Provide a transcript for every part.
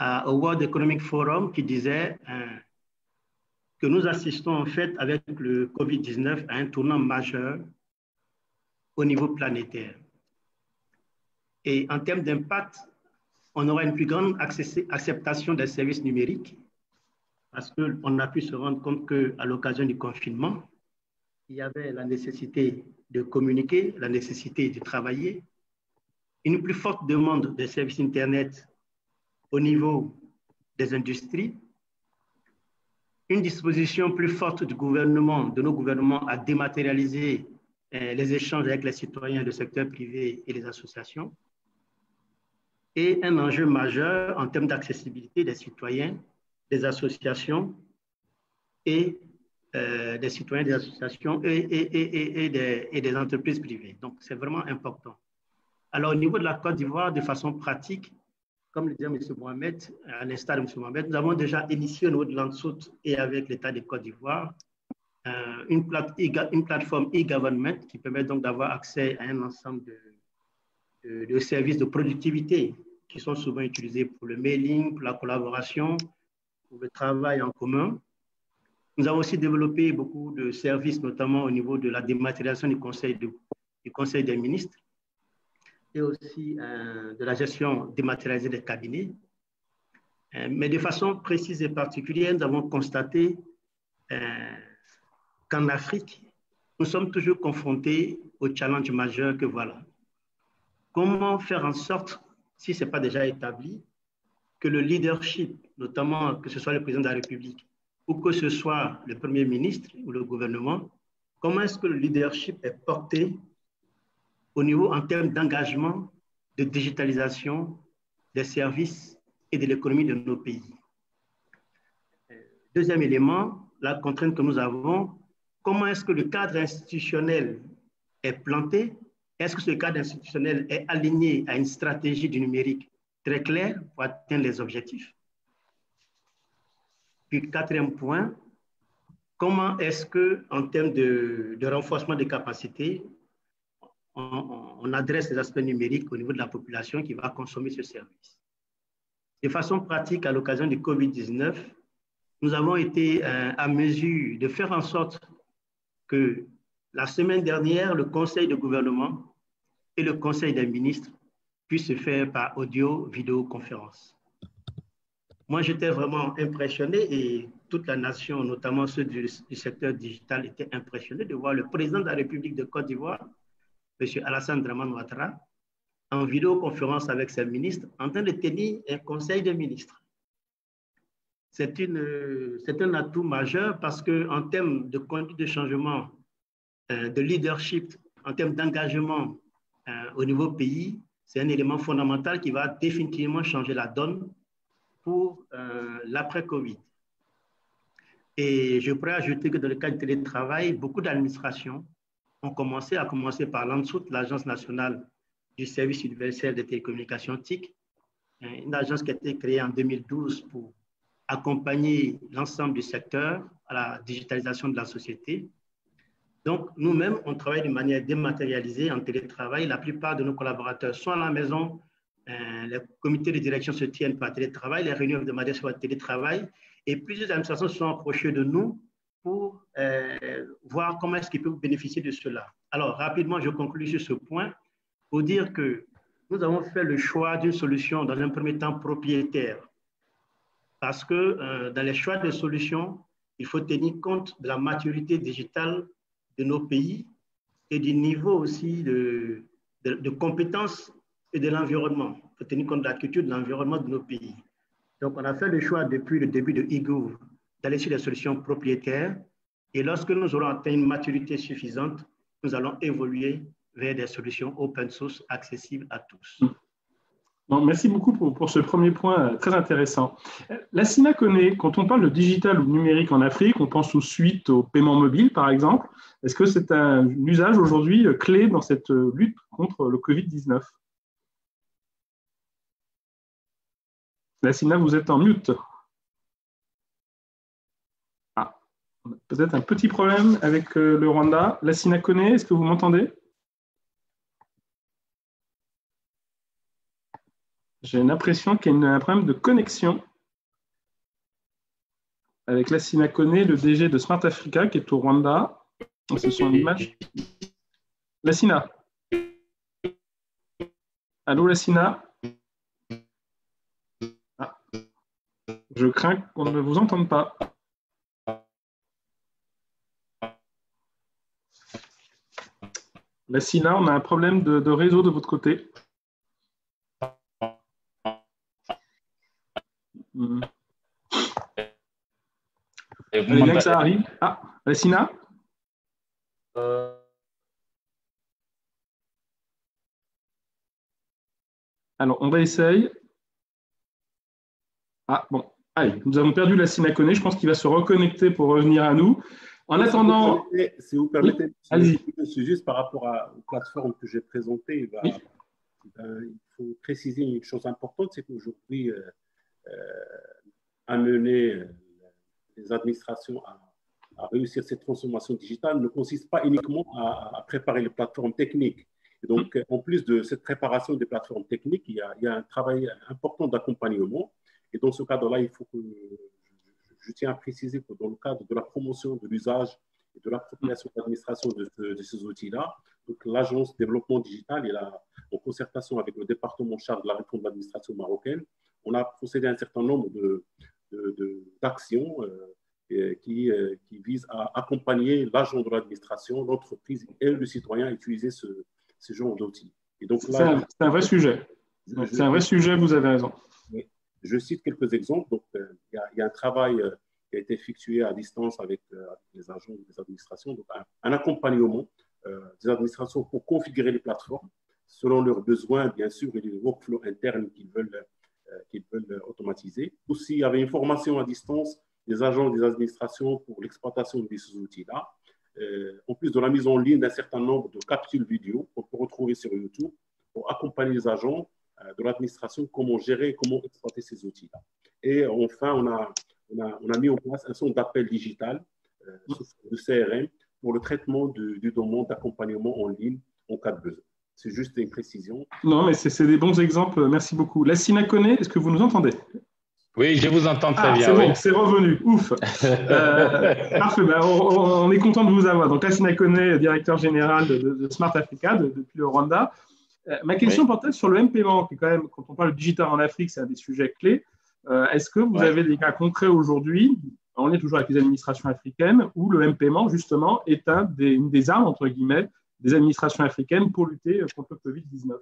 au World Economic Forum qui disait que nous assistons en fait avec le Covid-19 à un tournant majeur au niveau planétaire. Et en termes d'impact, on aura une plus grande acceptation des services numériques parce qu'on a pu se rendre compte qu'à l'occasion du confinement, il y avait la nécessité de communiquer, la nécessité de travailler, une plus forte demande des services Internet au niveau des industries, une disposition plus forte du gouvernement, de nos gouvernements à dématérialiser les échanges avec les citoyens du secteur privé et les associations, et un enjeu majeur en termes d'accessibilité des citoyens, des associations et des citoyens, des associations et des entreprises privées. Donc, c'est vraiment important. Alors, au niveau de la Côte d'Ivoire, de façon pratique, comme le disait M. Mohamed, à l'instar de M. Mohamed, nous avons déjà initié au niveau de l'ANSOUT et avec l'État de Côte d'Ivoire une plateforme e-government qui permet donc d'avoir accès à un ensemble de services de productivité qui sont souvent utilisés pour le mailing, pour la collaboration, pour le travail en commun. Nous avons aussi développé beaucoup de services, notamment au niveau de la dématérialisation du Conseil des ministres et aussi de la gestion dématérialisée des cabinets. Mais de façon précise et particulière, nous avons constaté qu'en Afrique, nous sommes toujours confrontés au challenge majeur que voilà. Comment faire en sorte, si ce n'est pas déjà établi, que le leadership, notamment que ce soit le président de la République ou que ce soit le Premier ministre ou le gouvernement, comment est-ce que le leadership est porté au niveau en termes d'engagement, de digitalisation des services et de l'économie de nos pays. Deuxième élément, la contrainte que nous avons, comment est-ce que le cadre institutionnel est planté? Est-ce que ce cadre institutionnel est aligné à une stratégie du numérique très claire pour atteindre les objectifs? Puis, quatrième point, comment est-ce qu'en termes de renforcement des capacités, on adresse les aspects numériques au niveau de la population qui va consommer ce service? De façon pratique, à l'occasion du Covid-19, nous avons été à mesure de faire en sorte que la semaine dernière, le Conseil de gouvernement et le Conseil des ministres puissent se faire par audio-vidéoconférence. Moi, j'étais vraiment impressionné et toute la nation, notamment ceux du secteur digital, étaient impressionnés de voir le président de la République de Côte d'Ivoire, M. Alassane Dramane Ouattara, en vidéoconférence avec ses ministres, en train de tenir un conseil des ministres. C'est un atout majeur parce qu'en termes de conduite de changement, de leadership, en termes d'engagement au niveau pays, c'est un élément fondamental qui va définitivement changer la donne pour l'après-Covid. Et je pourrais ajouter que dans le cadre du télétravail, beaucoup d'administrations ont commencé, à commencer par l'ANSOUT, l'Agence nationale du service universel des télécommunications TIC, une agence qui a été créée en 2012 pour accompagner l'ensemble du secteur à la digitalisation de la société. Donc, nous-mêmes, on travaille de manière dématérialisée en télétravail. La plupart de nos collaborateurs sont à la maison. Les comités de direction se tiennent par télétravail. Les réunions hebdomadaires sont par télétravail. Et plusieurs administrations sont approchées de nous pour voir comment est-ce qu'ils peuvent bénéficier de cela. Alors, rapidement, je conclue sur ce point pour dire que nous avons fait le choix d'une solution, dans un premier temps, propriétaire. Parce que dans les choix de solutions, il faut tenir compte de la maturité digitale de nos pays et du niveau aussi de compétences et de l'environnement. Il faut tenir compte de la culture de l'environnement de nos pays. Donc, on a fait le choix depuis le début de eGov d'aller sur des solutions propriétaires. Et lorsque nous aurons atteint une maturité suffisante, nous allons évoluer vers des solutions open source accessibles à tous. Bon, merci beaucoup pour ce premier point très intéressant. Lassina connaît, quand on parle de digital ou numérique en Afrique, on pense tout de suite au paiement mobile, par exemple. Est-ce que c'est un usage aujourd'hui clé dans cette lutte contre le Covid-19? Lassina, vous êtes en mute. Ah, peut-être un petit problème avec le Rwanda. Lassina connaît, est-ce que vous m'entendez? J'ai l'impression qu'il y a un problème de connexion avec Lassina Kone, le DG de Smart Africa, qui est au Rwanda. Ce sont des images. Lassina. Allô, Lassina. Ah. Je crains qu'on ne vous entende pas. Lassina, on a un problème de réseau de votre côté. Allez bien que ça arrive. Ah, Lassina. Alors, on va essayer. Ah, bon. Allez, nous avons perdu Lassina Kone. Je pense qu'il va se reconnecter pour revenir à nous. En attendant… Si vous permettez, allez-y. c'est juste par rapport aux plateformes que j'ai présentées. Oui. Il faut préciser une chose importante, c'est qu'aujourd'hui, amener les administrations à réussir cette transformation digitale ne consiste pas uniquement à préparer les plateformes techniques. Et donc, en plus de cette préparation des plateformes techniques, il y a un travail important d'accompagnement. Et dans ce cadre-là, il faut que je tiens à préciser que dans le cadre de la promotion de l'usage et de l'appropriation de l'administration de ces outils-là, donc l'Agence développement digital, en concertation avec le département chargé de la réforme de l'administration marocaine, on a procédé à un certain nombre d'actions qui visent à accompagner l'agent de l'administration, l'entreprise et le citoyen à utiliser ce genre d'outils. C'est un vrai sujet. C'est un vrai sujet, vous avez raison. Je cite quelques exemples. Donc, il y a un travail qui a été effectué à distance avec les agents des administrations, donc un accompagnement des administrations pour configurer les plateformes selon leurs besoins, bien sûr, et les workflows internes qu'ils veulent automatiser. Aussi, il y avait une formation à distance des agents des administrations pour l'exploitation de ces outils-là, en plus de la mise en ligne d'un certain nombre de capsules vidéo qu'on peut retrouver sur YouTube pour accompagner les agents de l'administration, comment gérer et comment exploiter ces outils-là. Et enfin, on a mis en place un centre d'appel digital de CRM pour le traitement du demande d'accompagnement en ligne en cas de besoin. C'est juste une précision. Non, mais c'est des bons exemples. Merci beaucoup. Lassina Kone, est-ce que vous nous entendez? Oui, je vous entends très bien. C'est bon, c'est revenu. Ouf. Parfait. Ben, on est content de vous avoir. Donc, Lassina Kone, directeur général de Smart Africa depuis le Rwanda. Ma question portait sur le M-Paiement, qui est quand même, quand on parle de digital en Afrique, c'est un des sujets clés. Est-ce que vous avez des cas concrets aujourd'hui, on est toujours avec les administrations africaines, où le M-Paiement, justement, est une des armes, entre guillemets, des administrations africaines pour lutter contre le Covid-19?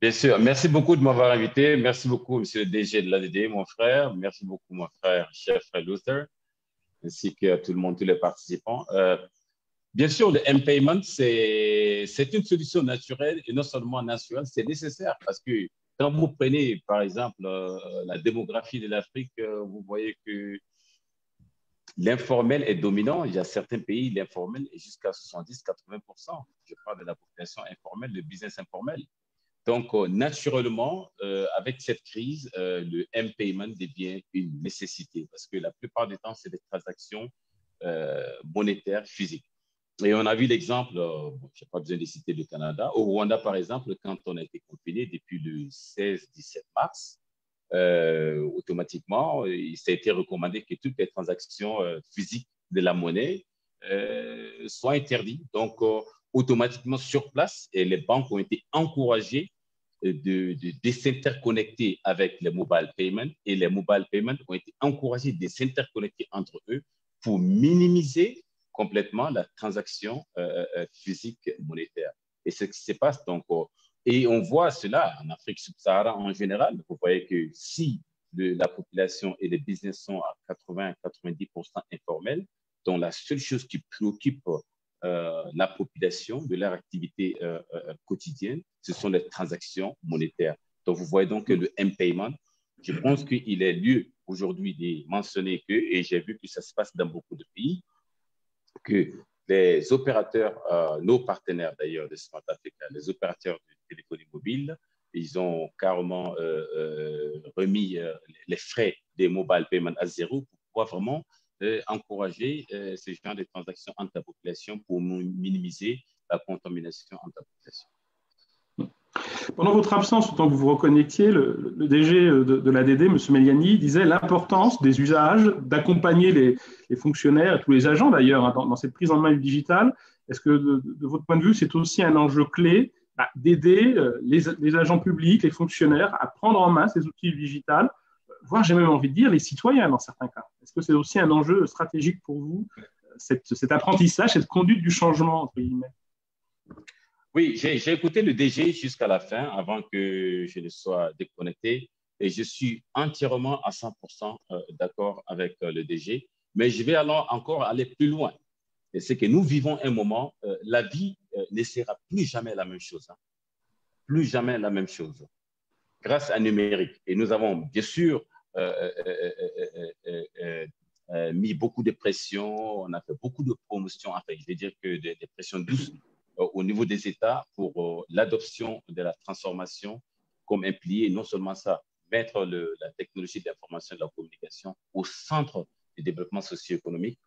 Bien sûr. Merci beaucoup de m'avoir invité. Merci beaucoup, monsieur le DG de l'ADD, mon frère. Merci beaucoup, mon frère, chef Luther, ainsi que tout le monde, tous les participants. Bien sûr, le M-Payment, c'est une solution naturelle et non seulement naturelle, c'est nécessaire parce que quand vous prenez, par exemple, la démographie de l'Afrique, vous voyez que l'informel est dominant. Il y a certains pays, l'informel est jusqu'à 70-80%. Je parle de la population informelle, le business informel. Donc, naturellement, avec cette crise, le M-Payment devient une nécessité parce que la plupart du temps, c'est des transactions monétaires physiques. Et on a vu l'exemple, je n'ai pas besoin de citer le Canada. Au Rwanda, par exemple, quand on a été confiné depuis le 16-17 mars, automatiquement, il s'est été recommandé que toutes les transactions physiques de la monnaie soient interdites. Donc, automatiquement sur place, et les banques ont été encouragées de s'interconnecter avec les mobile payments, et les mobile payments ont été encouragés de s'interconnecter entre eux pour minimiser complètement la transaction physique monétaire. Et c'est ce qui se passe. Donc, et on voit cela en Afrique subsaharienne en général. Vous voyez que si la population et les business sont à 80-90% informels, donc la seule chose qui préoccupe la population de leur activité quotidienne, ce sont les transactions monétaires. Donc, vous voyez donc que le M-Payment, je pense qu'il est lieu aujourd'hui de mentionner que, et j'ai vu que ça se passe dans beaucoup de pays, que les opérateurs, nos partenaires d'ailleurs de Smart Africa, les opérateurs de téléphonie mobile, ils ont carrément remis les frais des mobile payments à zéro pour pouvoir vraiment encourager ce genre de transactions entre la population pour minimiser la contamination entre la population. Pendant votre absence, autant que vous vous reconnectiez, le DG de l'ADD, M. Meliani, disait l'importance des usages, d'accompagner les fonctionnaires et tous les agents d'ailleurs dans cette prise en main du digital. Est-ce que de votre point de vue, c'est aussi un enjeu clé d'aider les agents publics, les fonctionnaires à prendre en main ces outils du digital, voire j'ai même envie de dire les citoyens dans certains cas? Est-ce que c'est aussi un enjeu stratégique pour vous, cet apprentissage, cette conduite du changement, entre guillemets? Oui, j'ai écouté le DG jusqu'à la fin, avant que je ne sois déconnecté, et je suis entièrement à 100% d'accord avec le DG, mais je vais alors encore aller plus loin. Et c'est que nous vivons un moment, la vie ne sera plus jamais la même chose, hein. Plus jamais la même chose, grâce à numérique. Et nous avons bien sûr mis beaucoup de pression, on a fait beaucoup de promotions, enfin, je vais dire que des pressions douces au niveau des États pour l'adoption de la transformation comme un pilier, non seulement ça, mettre la technologie de l'information et de la communication au centre du développement socio-économique.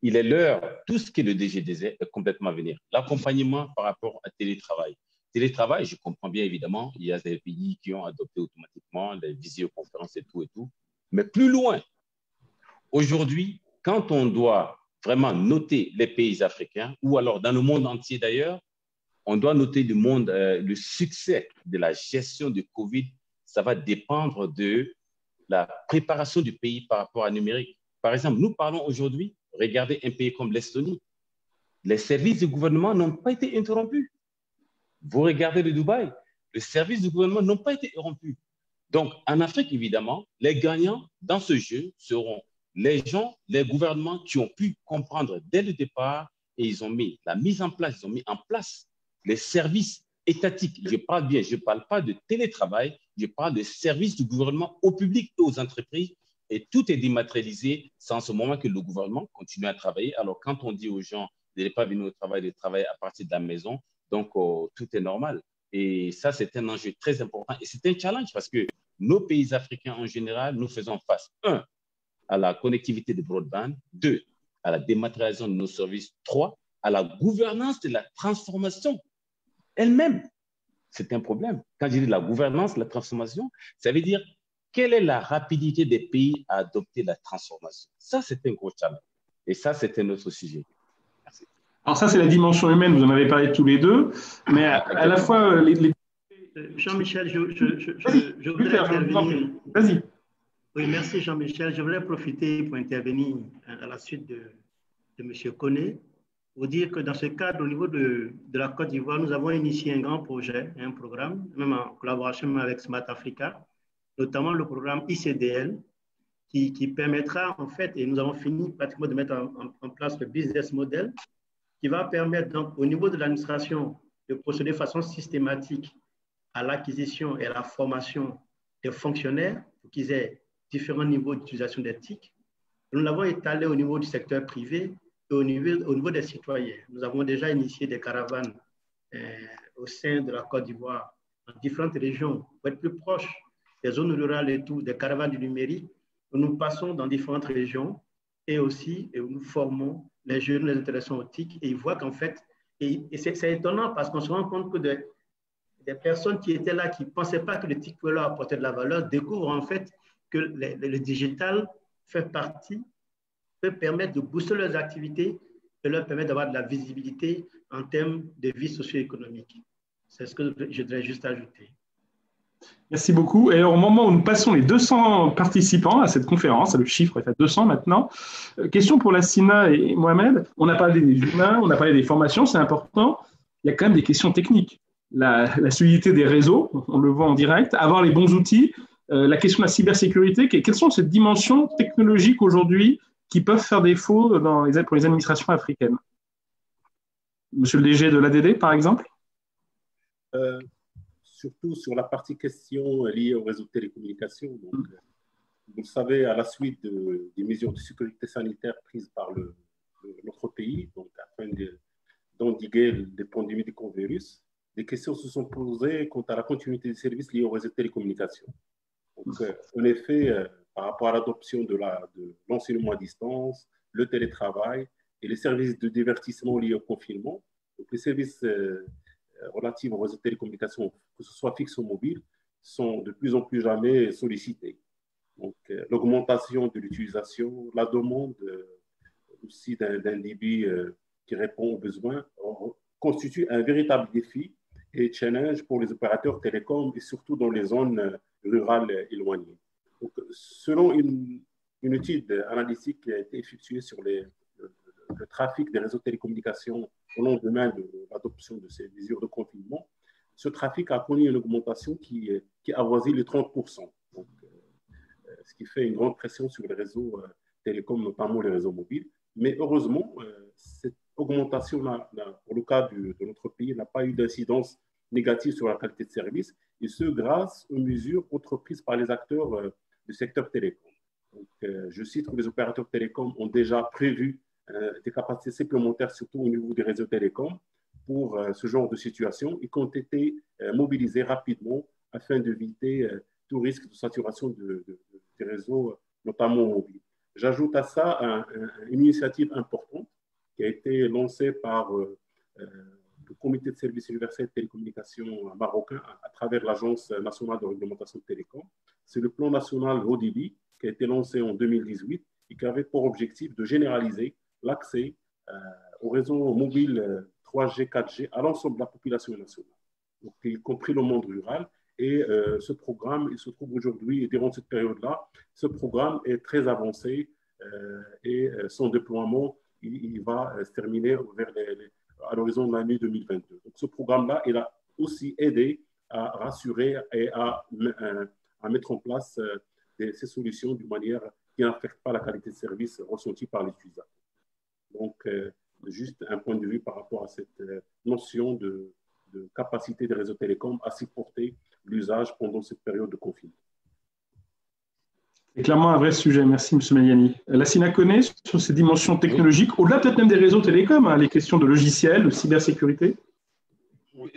Il est l'heure, tout ce que le DG disait est complètement à venir. L'accompagnement par rapport à télétravail. Télétravail, je comprends bien évidemment, il y a des pays qui ont adopté automatiquement les visioconférences et tout. Mais plus loin, aujourd'hui, quand on doit vraiment noter les pays africains, ou alors dans le monde entier d'ailleurs, on doit noter le succès de la gestion du Covid. Ça va dépendre de la préparation du pays par rapport à numérique. Par exemple, nous parlons aujourd'hui, regardez un pays comme l'Estonie. Les services du gouvernement n'ont pas été interrompus. Vous regardez le Dubaï, les services du gouvernement n'ont pas été interrompus. Donc, en Afrique, évidemment, les gagnants dans ce jeu seront les gens, les gouvernements qui ont pu comprendre dès le départ et ils ont mis en place les services étatiques. Je parle bien, je ne parle pas de télétravail, je parle de services du gouvernement au public et aux entreprises. Et tout est dématérialisé. C'est en ce moment que le gouvernement continue à travailler. Alors, quand on dit aux gens de ne pas venir au travail, de travailler à partir de la maison, donc tout est normal. Et ça, c'est un enjeu très important. Et c'est un challenge parce que nos pays africains en général, nous faisons face, un, à la connectivité de broadband, deux, à la dématérialisation de nos services, trois, à la gouvernance de la transformation elle-même. C'est un problème. Quand je dis la gouvernance, la transformation, ça veut dire quelle est la rapidité des pays à adopter la transformation. Ça, c'est un gros challenge. Et ça, c'est un autre sujet. Merci. Alors ça, c'est la dimension humaine, vous en avez parlé tous les deux, mais à la fois... Jean-Michel, je voudrais intervenir. Vas-y. Oui, merci Jean-Michel. Je voulais profiter pour intervenir à la suite de M. Koné pour dire que dans ce cadre, au niveau de la Côte d'Ivoire, nous avons initié un grand projet, un programme, même en collaboration avec Smart Africa, notamment le programme ICDL, qui permettra en fait, et nous avons fini pratiquement de mettre en place le business model, qui va permettre donc au niveau de l'administration de procéder de façon systématique à l'acquisition et à la formation des fonctionnaires pour qu'ils aient différents niveaux d'utilisation des TIC. Nous l'avons étalé au niveau du secteur privé et au niveau des citoyens. Nous avons déjà initié des caravanes au sein de la Côte d'Ivoire, dans différentes régions, pour être plus proche des zones rurales et tout, des caravanes du numérique. Nous passons dans différentes régions et aussi nous formons les jeunes, les intéressants aux TIC et ils voient qu'en fait, et c'est étonnant parce qu'on se rend compte que des personnes qui étaient là, qui ne pensaient pas que le TIC pouvait leur apporter de la valeur, découvrent en fait que le digital fait partie, peut permettre de booster leurs activités et leur permettre d'avoir de la visibilité en termes de vie socio-économique. C'est ce que je voudrais juste ajouter. Merci beaucoup. Et au moment où nous passons les 200 participants à cette conférence, le chiffre est à 200 maintenant, question pour Lassina et Mohamed. On a parlé des humains, on a parlé des formations, c'est important. Il y a quand même des questions techniques. La solidité des réseaux, on le voit en direct, avoir les bons outils, la question de la cybersécurité. Quelles sont ces dimensions technologiques aujourd'hui qui peuvent faire défaut pour les administrations africaines? Monsieur le DG de l'ADD, par exemple? Surtout sur la partie question liée au réseau de télécommunications. Donc, vous le savez, à la suite des mesures de sécurité sanitaire prises par notre pays, donc afin d'endiguer des pandémies de coronavirus, des questions se sont posées quant à la continuité des services liés au réseau de télécommunications. Donc, en effet, par rapport à l'adoption de l'enseignement à distance, le télétravail et les services de divertissement liés au confinement, donc les services relatives aux réseaux de télécommunications, que ce soit fixe ou mobile, sont de plus en plus jamais sollicitées. Donc, l'augmentation de l'utilisation, la demande aussi d'un débit qui répond aux besoins constitue un véritable défi et challenge pour les opérateurs télécoms et surtout dans les zones rurales éloignées. Donc, selon une étude analytique qui a été effectuée sur le trafic des réseaux de télécommunications au lendemain de l'adoption de ces mesures de confinement, ce trafic a connu une augmentation qui avoisine les 30%. Donc, ce qui fait une grande pression sur les réseaux télécoms, notamment les réseaux mobiles. Mais heureusement, cette augmentation, pour le cas de notre pays, n'a pas eu d'incidence négative sur la qualité de service, et ce, grâce aux mesures entreprises par les acteurs du secteur télécom. Donc, je cite que les opérateurs télécoms ont déjà prévu des capacités supplémentaires, surtout au niveau des réseaux télécoms, pour ce genre de situation, et qui ont été mobilisés rapidement afin d'éviter tout risque de saturation des réseaux, notamment mobiles. J'ajoute à ça une initiative importante qui a été lancée par le Comité de services universels de télécommunications marocain à travers l'Agence nationale de réglementation de télécom. C'est le plan national haut débit qui a été lancé en 2018 et qui avait pour objectif de généraliser l'accès au réseau mobile 3G, 4G à l'ensemble de la population nationale, donc, y compris le monde rural. Et ce programme, il se trouve aujourd'hui, et durant cette période-là, ce programme est très avancé et son déploiement, il va se terminer à l'horizon de l'année 2022. Donc, ce programme-là, il a aussi aidé à rassurer et à mettre en place ces solutions d'une manière qui n'affecte pas la qualité de service ressentie par l'utilisateur. Donc, juste un point de vue par rapport à cette notion de capacité des réseaux télécoms à supporter l'usage pendant cette période de confinement. C'est clairement un vrai sujet. Merci, M. Meliani. Lassina connaît sur ces dimensions technologiques, au-delà peut-être même des réseaux télécoms, les questions de logiciels, de cybersécurité?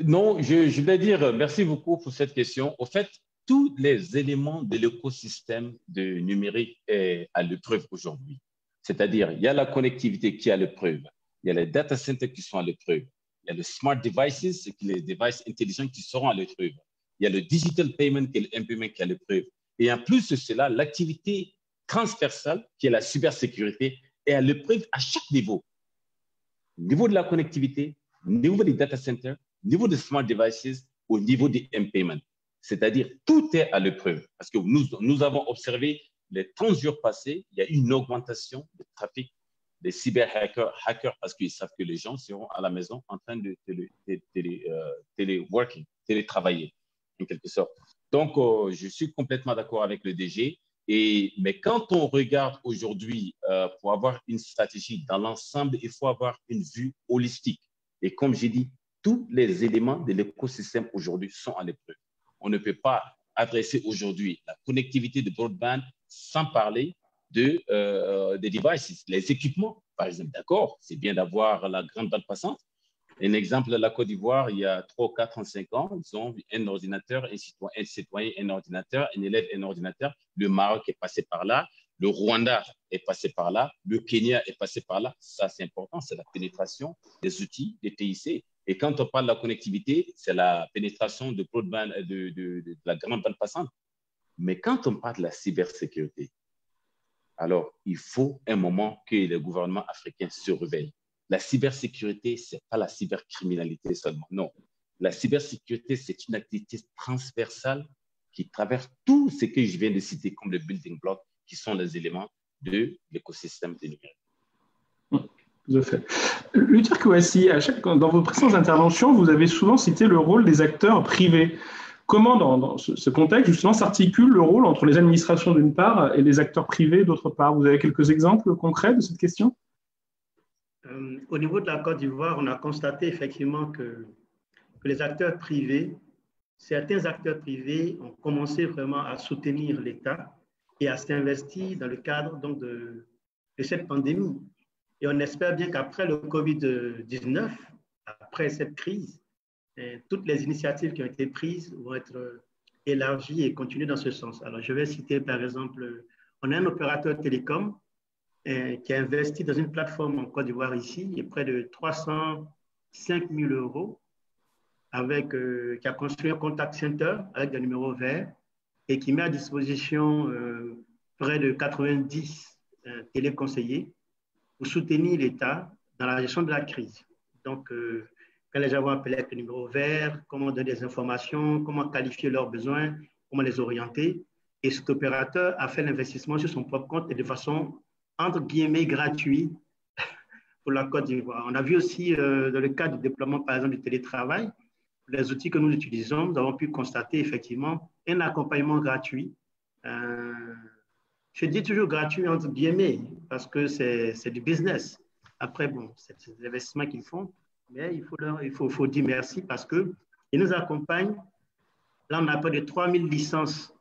Non, je vais dire merci beaucoup pour cette question. Au fait, tous les éléments de l'écosystème du numérique est à l'épreuve aujourd'hui. C'est-à-dire, il y a la connectivité qui est à l'épreuve, il y a les data centers qui sont à l'épreuve, il y a les smart devices, les devices intelligents qui seront à l'épreuve, il y a le digital payment qui est l'impayment qui est à l'épreuve. Et en plus de cela, l'activité transversale, qui est la cybersécurité, est à l'épreuve à chaque niveau. Niveau de la connectivité, niveau des data centers, niveau des smart devices, au niveau des payment. C'est-à-dire, tout est à l'épreuve. Parce que nous avons observé les 30 jours passés, il y a une augmentation de trafic des cyber-hackers, parce qu'ils savent que les gens seront à la maison en train de télétravailler, en quelque sorte. Donc, je suis complètement d'accord avec le DG. Mais quand on regarde aujourd'hui, pour avoir une stratégie dans l'ensemble, il faut avoir une vue holistique. Et comme j'ai dit, tous les éléments de l'écosystème aujourd'hui sont à l'épreuve. On ne peut pas adresser aujourd'hui la connectivité de broadband sans parler des devices, les équipements. Par exemple, d'accord, c'est bien d'avoir la grande bande passante. Un exemple, la Côte d'Ivoire, il y a 3, 4, 35 ans, ils ont un ordinateur, un citoyen, un ordinateur, un élève, un ordinateur. Le Maroc est passé par là, le Rwanda est passé par là, le Kenya est passé par là. Ça, c'est important, c'est la pénétration des outils, des TIC. Et quand on parle de la connectivité, c'est la pénétration de broadband, de la grande bande passante. Mais quand on parle de la cybersécurité, alors il faut un moment que les gouvernements africains se réveillent. La cybersécurité, ce n'est pas la cybercriminalité seulement. Non. La cybersécurité, c'est une activité transversale qui traverse tout ce que je viens de citer comme le building block, qui sont les éléments de l'écosystème du numérique. Tout à fait. Luther Kouassi, dans vos précédentes interventions, vous avez souvent cité le rôle des acteurs privés. Comment, dans ce contexte, justement, s'articule le rôle entre les administrations d'une part et les acteurs privés d'autre part? Vous avez quelques exemples concrets de cette question? Au niveau de la Côte d'Ivoire, on a constaté effectivement que les acteurs privés, certains acteurs privés ont commencé vraiment à soutenir l'État et à s'investir dans le cadre donc, de cette pandémie. Et on espère bien qu'après le Covid-19, après cette crise, toutes les initiatives qui ont été prises vont être élargies et continuer dans ce sens. Alors, je vais citer par exemple, on a un opérateur télécom qui a investi dans une plateforme en Côte d'Ivoire ici, et près de 305 000 € qui a construit un contact center avec des numéros verts et qui met à disposition près de 90 téléconseillers pour soutenir l'État dans la gestion de la crise. Donc, quand les gens vont appeler avec le numéro vert, comment donner des informations, comment qualifier leurs besoins, comment les orienter. Et cet opérateur a fait l'investissement sur son propre compte et de façon, entre guillemets, gratuite pour la Côte d'Ivoire. On a vu aussi, dans le cadre du déploiement, par exemple, du télétravail, les outils que nous utilisons, nous avons pu constater effectivement un accompagnement gratuit. Je dis toujours gratuit entre guillemets parce que c'est du business. Après, bon, c'est des investissements qu'ils font, mais il faut dire merci parce qu'ils nous accompagnent. Là, on a près de 3000 licences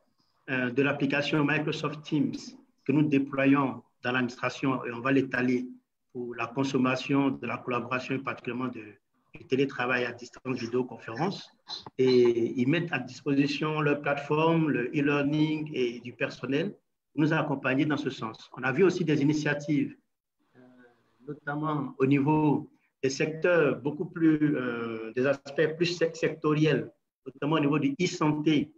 de l'application Microsoft Teams que nous déployons dans l'administration et on va l'étaler pour la consommation de la collaboration, particulièrement du télétravail à distance, vidéoconférence. Et ils mettent à disposition leur plateforme, le e-learning et du personnel pour nous accompagner dans ce sens. On a vu aussi des initiatives, notamment au niveau des secteurs beaucoup plus, des aspects plus sectoriels, notamment au niveau du e-santé.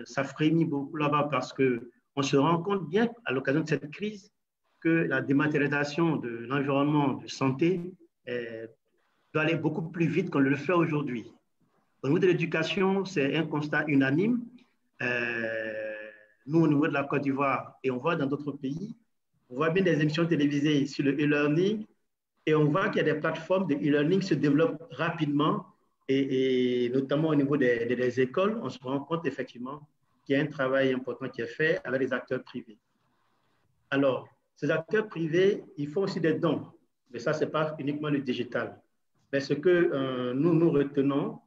Ça frémit beaucoup là-bas parce qu'on se rend compte bien à l'occasion de cette crise que la dématérialisation de l'environnement de santé doit aller beaucoup plus vite qu'on le fait aujourd'hui. Au niveau de l'éducation, c'est un constat unanime. Nous, au niveau de la Côte d'Ivoire, et on voit dans d'autres pays, on voit bien des émissions télévisées sur le e-learning et on voit qu'il y a des plateformes de e-learning qui se développent rapidement et notamment au niveau des écoles, on se rend compte effectivement qu'il y a un travail important qui est fait avec les acteurs privés. Alors, ces acteurs privés, ils font aussi des dons, mais ça, ce n'est pas uniquement le digital. Mais ce que nous retenons,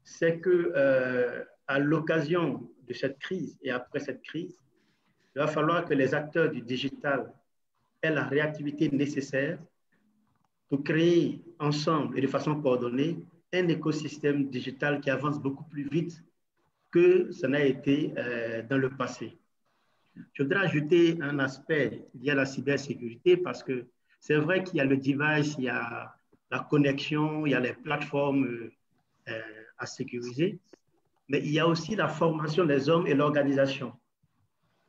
c'est qu'à l'occasion de cette crise et après cette crise, il va falloir que les acteurs du digital aient la réactivité nécessaire pour créer ensemble et de façon coordonnée un écosystème digital qui avance beaucoup plus vite que ça n'a été dans le passé. Je voudrais ajouter un aspect lié à la cybersécurité parce que c'est vrai qu'il y a le device, il y a la connexion, il y a les plateformes à sécuriser, mais il y a aussi la formation des hommes et l'organisation.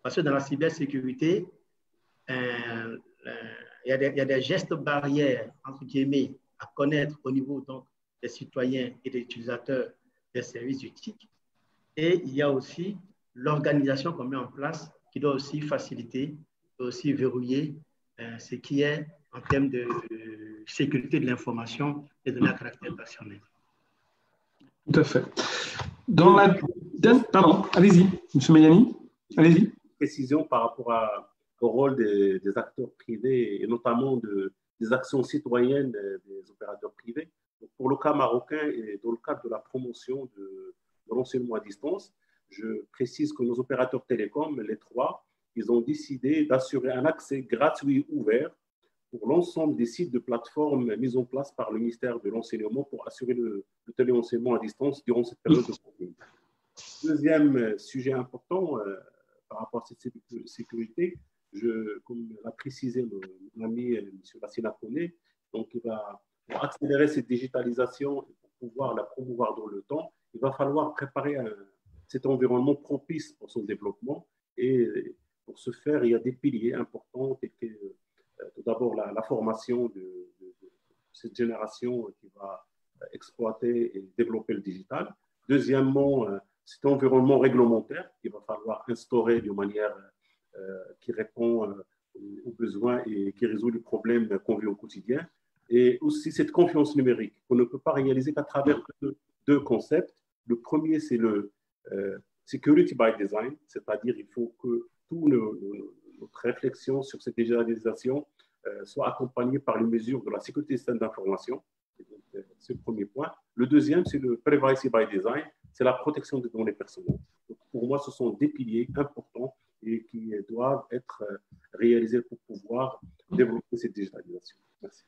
Parce que dans la cybersécurité, il y a des gestes barrières, entre guillemets, à connaître au niveau donc, des citoyens et des utilisateurs des services du TIC. Et il y a aussi l'organisation qu'on met en place qui doit aussi faciliter, aussi verrouiller ce qui est en termes de sécurité de l'information et de la caractère personnel. Tout à fait. Pardon, allez-y, M. Mayani, allez-y. Précision par rapport au rôle des acteurs privés et notamment des actions citoyennes des opérateurs privés. Donc, pour le cas marocain et dans le cadre de la promotion de l'enseignement à distance, je précise que nos opérateurs télécoms, les trois, ils ont décidé d'assurer un accès gratuit ouvert pour l'ensemble des sites de plateformes mis en place par le ministère de l'Enseignement pour assurer le téléenseignement à distance durant cette période de pandémie. Deuxième sujet important par rapport à cette sécurité, comme l'a précisé mon ami M. Lassina Koné, donc il va pour accélérer cette digitalisation et pour pouvoir la promouvoir dans le temps, il va falloir préparer cet environnement propice pour son développement. Et pour ce faire, il y a des piliers importants, tout d'abord la formation de cette génération qui va exploiter et développer le digital. Deuxièmement, cet environnement réglementaire qu'il va falloir instaurer de manière qui répond aux besoins et qui résout les problèmes qu'on vit au quotidien. Et aussi cette confiance numérique qu'on ne peut pas réaliser qu'à travers deux concepts. Le premier, c'est le security by design, c'est-à-dire il faut que toute notre réflexion sur cette digitalisation soit accompagnée par les mesures de la sécurité des systèmes d'information. C'est le premier point. Le deuxième, c'est le privacy by design, c'est la protection des données personnelles. Donc, pour moi, ce sont des piliers importants et qui doivent être réalisés pour pouvoir développer cette digitalisation. Merci.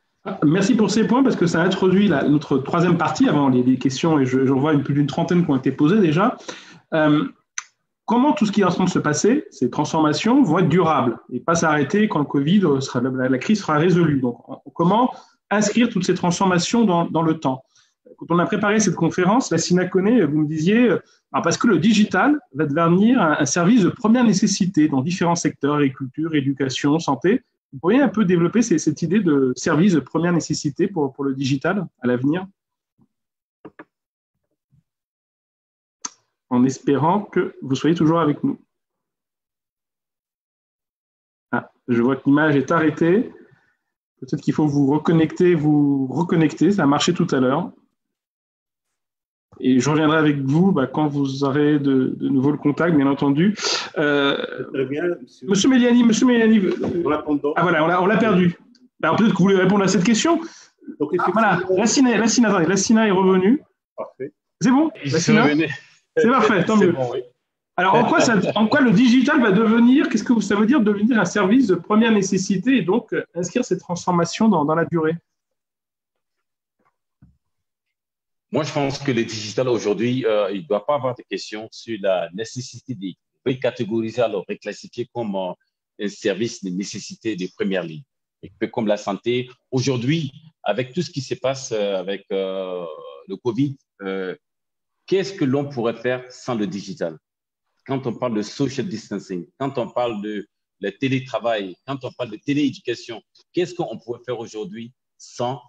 Merci pour ces points parce que ça introduit notre troisième partie avant les questions et j'en vois plus d'une trentaine qui ont été posées déjà. Comment tout ce qui est en train de se passer, ces transformations vont être durables et pas s'arrêter quand le Covid la crise sera résolue. Donc, comment inscrire toutes ces transformations dans le temps? quand on a préparé cette conférence, Lassina Koné, vous me disiez, parce que le digital va devenir un service de première nécessité dans différents secteurs, agriculture, éducation, santé. Vous pourriez un peu développer cette idée de service de première nécessité pour le digital à l'avenir, en espérant que vous soyez toujours avec nous. Ah, je vois que l'image est arrêtée. Peut-être qu'il faut vous reconnecter. Ça a marché tout à l'heure. Et je reviendrai avec vous quand vous aurez de nouveau le contact, bien entendu. Très bien, Monsieur Méliani. Ah voilà, on l'a perdu. Alors peut-être que vous voulez répondre à cette question. Donc, voilà, Lassina est revenue. Parfait. C'est bon, Lassina ? C'est parfait, tant mieux. Bon, oui. Alors, en quoi le digital va devenir, qu'est-ce que ça veut dire devenir un service de première nécessité et donc inscrire cette transformation dans la durée? Moi, je pense que le digital aujourd'hui, il ne doit pas avoir de questions sur la nécessité de recatégoriser, alors reclassifier comme un service de nécessité de première ligne. Et peu comme la santé. Aujourd'hui, avec tout ce qui se passe avec le Covid, qu'est-ce que l'on pourrait faire sans le digital? Quand on parle de social distancing, quand on parle de le télétravail, quand on parle de télééducation, qu'est-ce qu'on pourrait faire aujourd'hui sans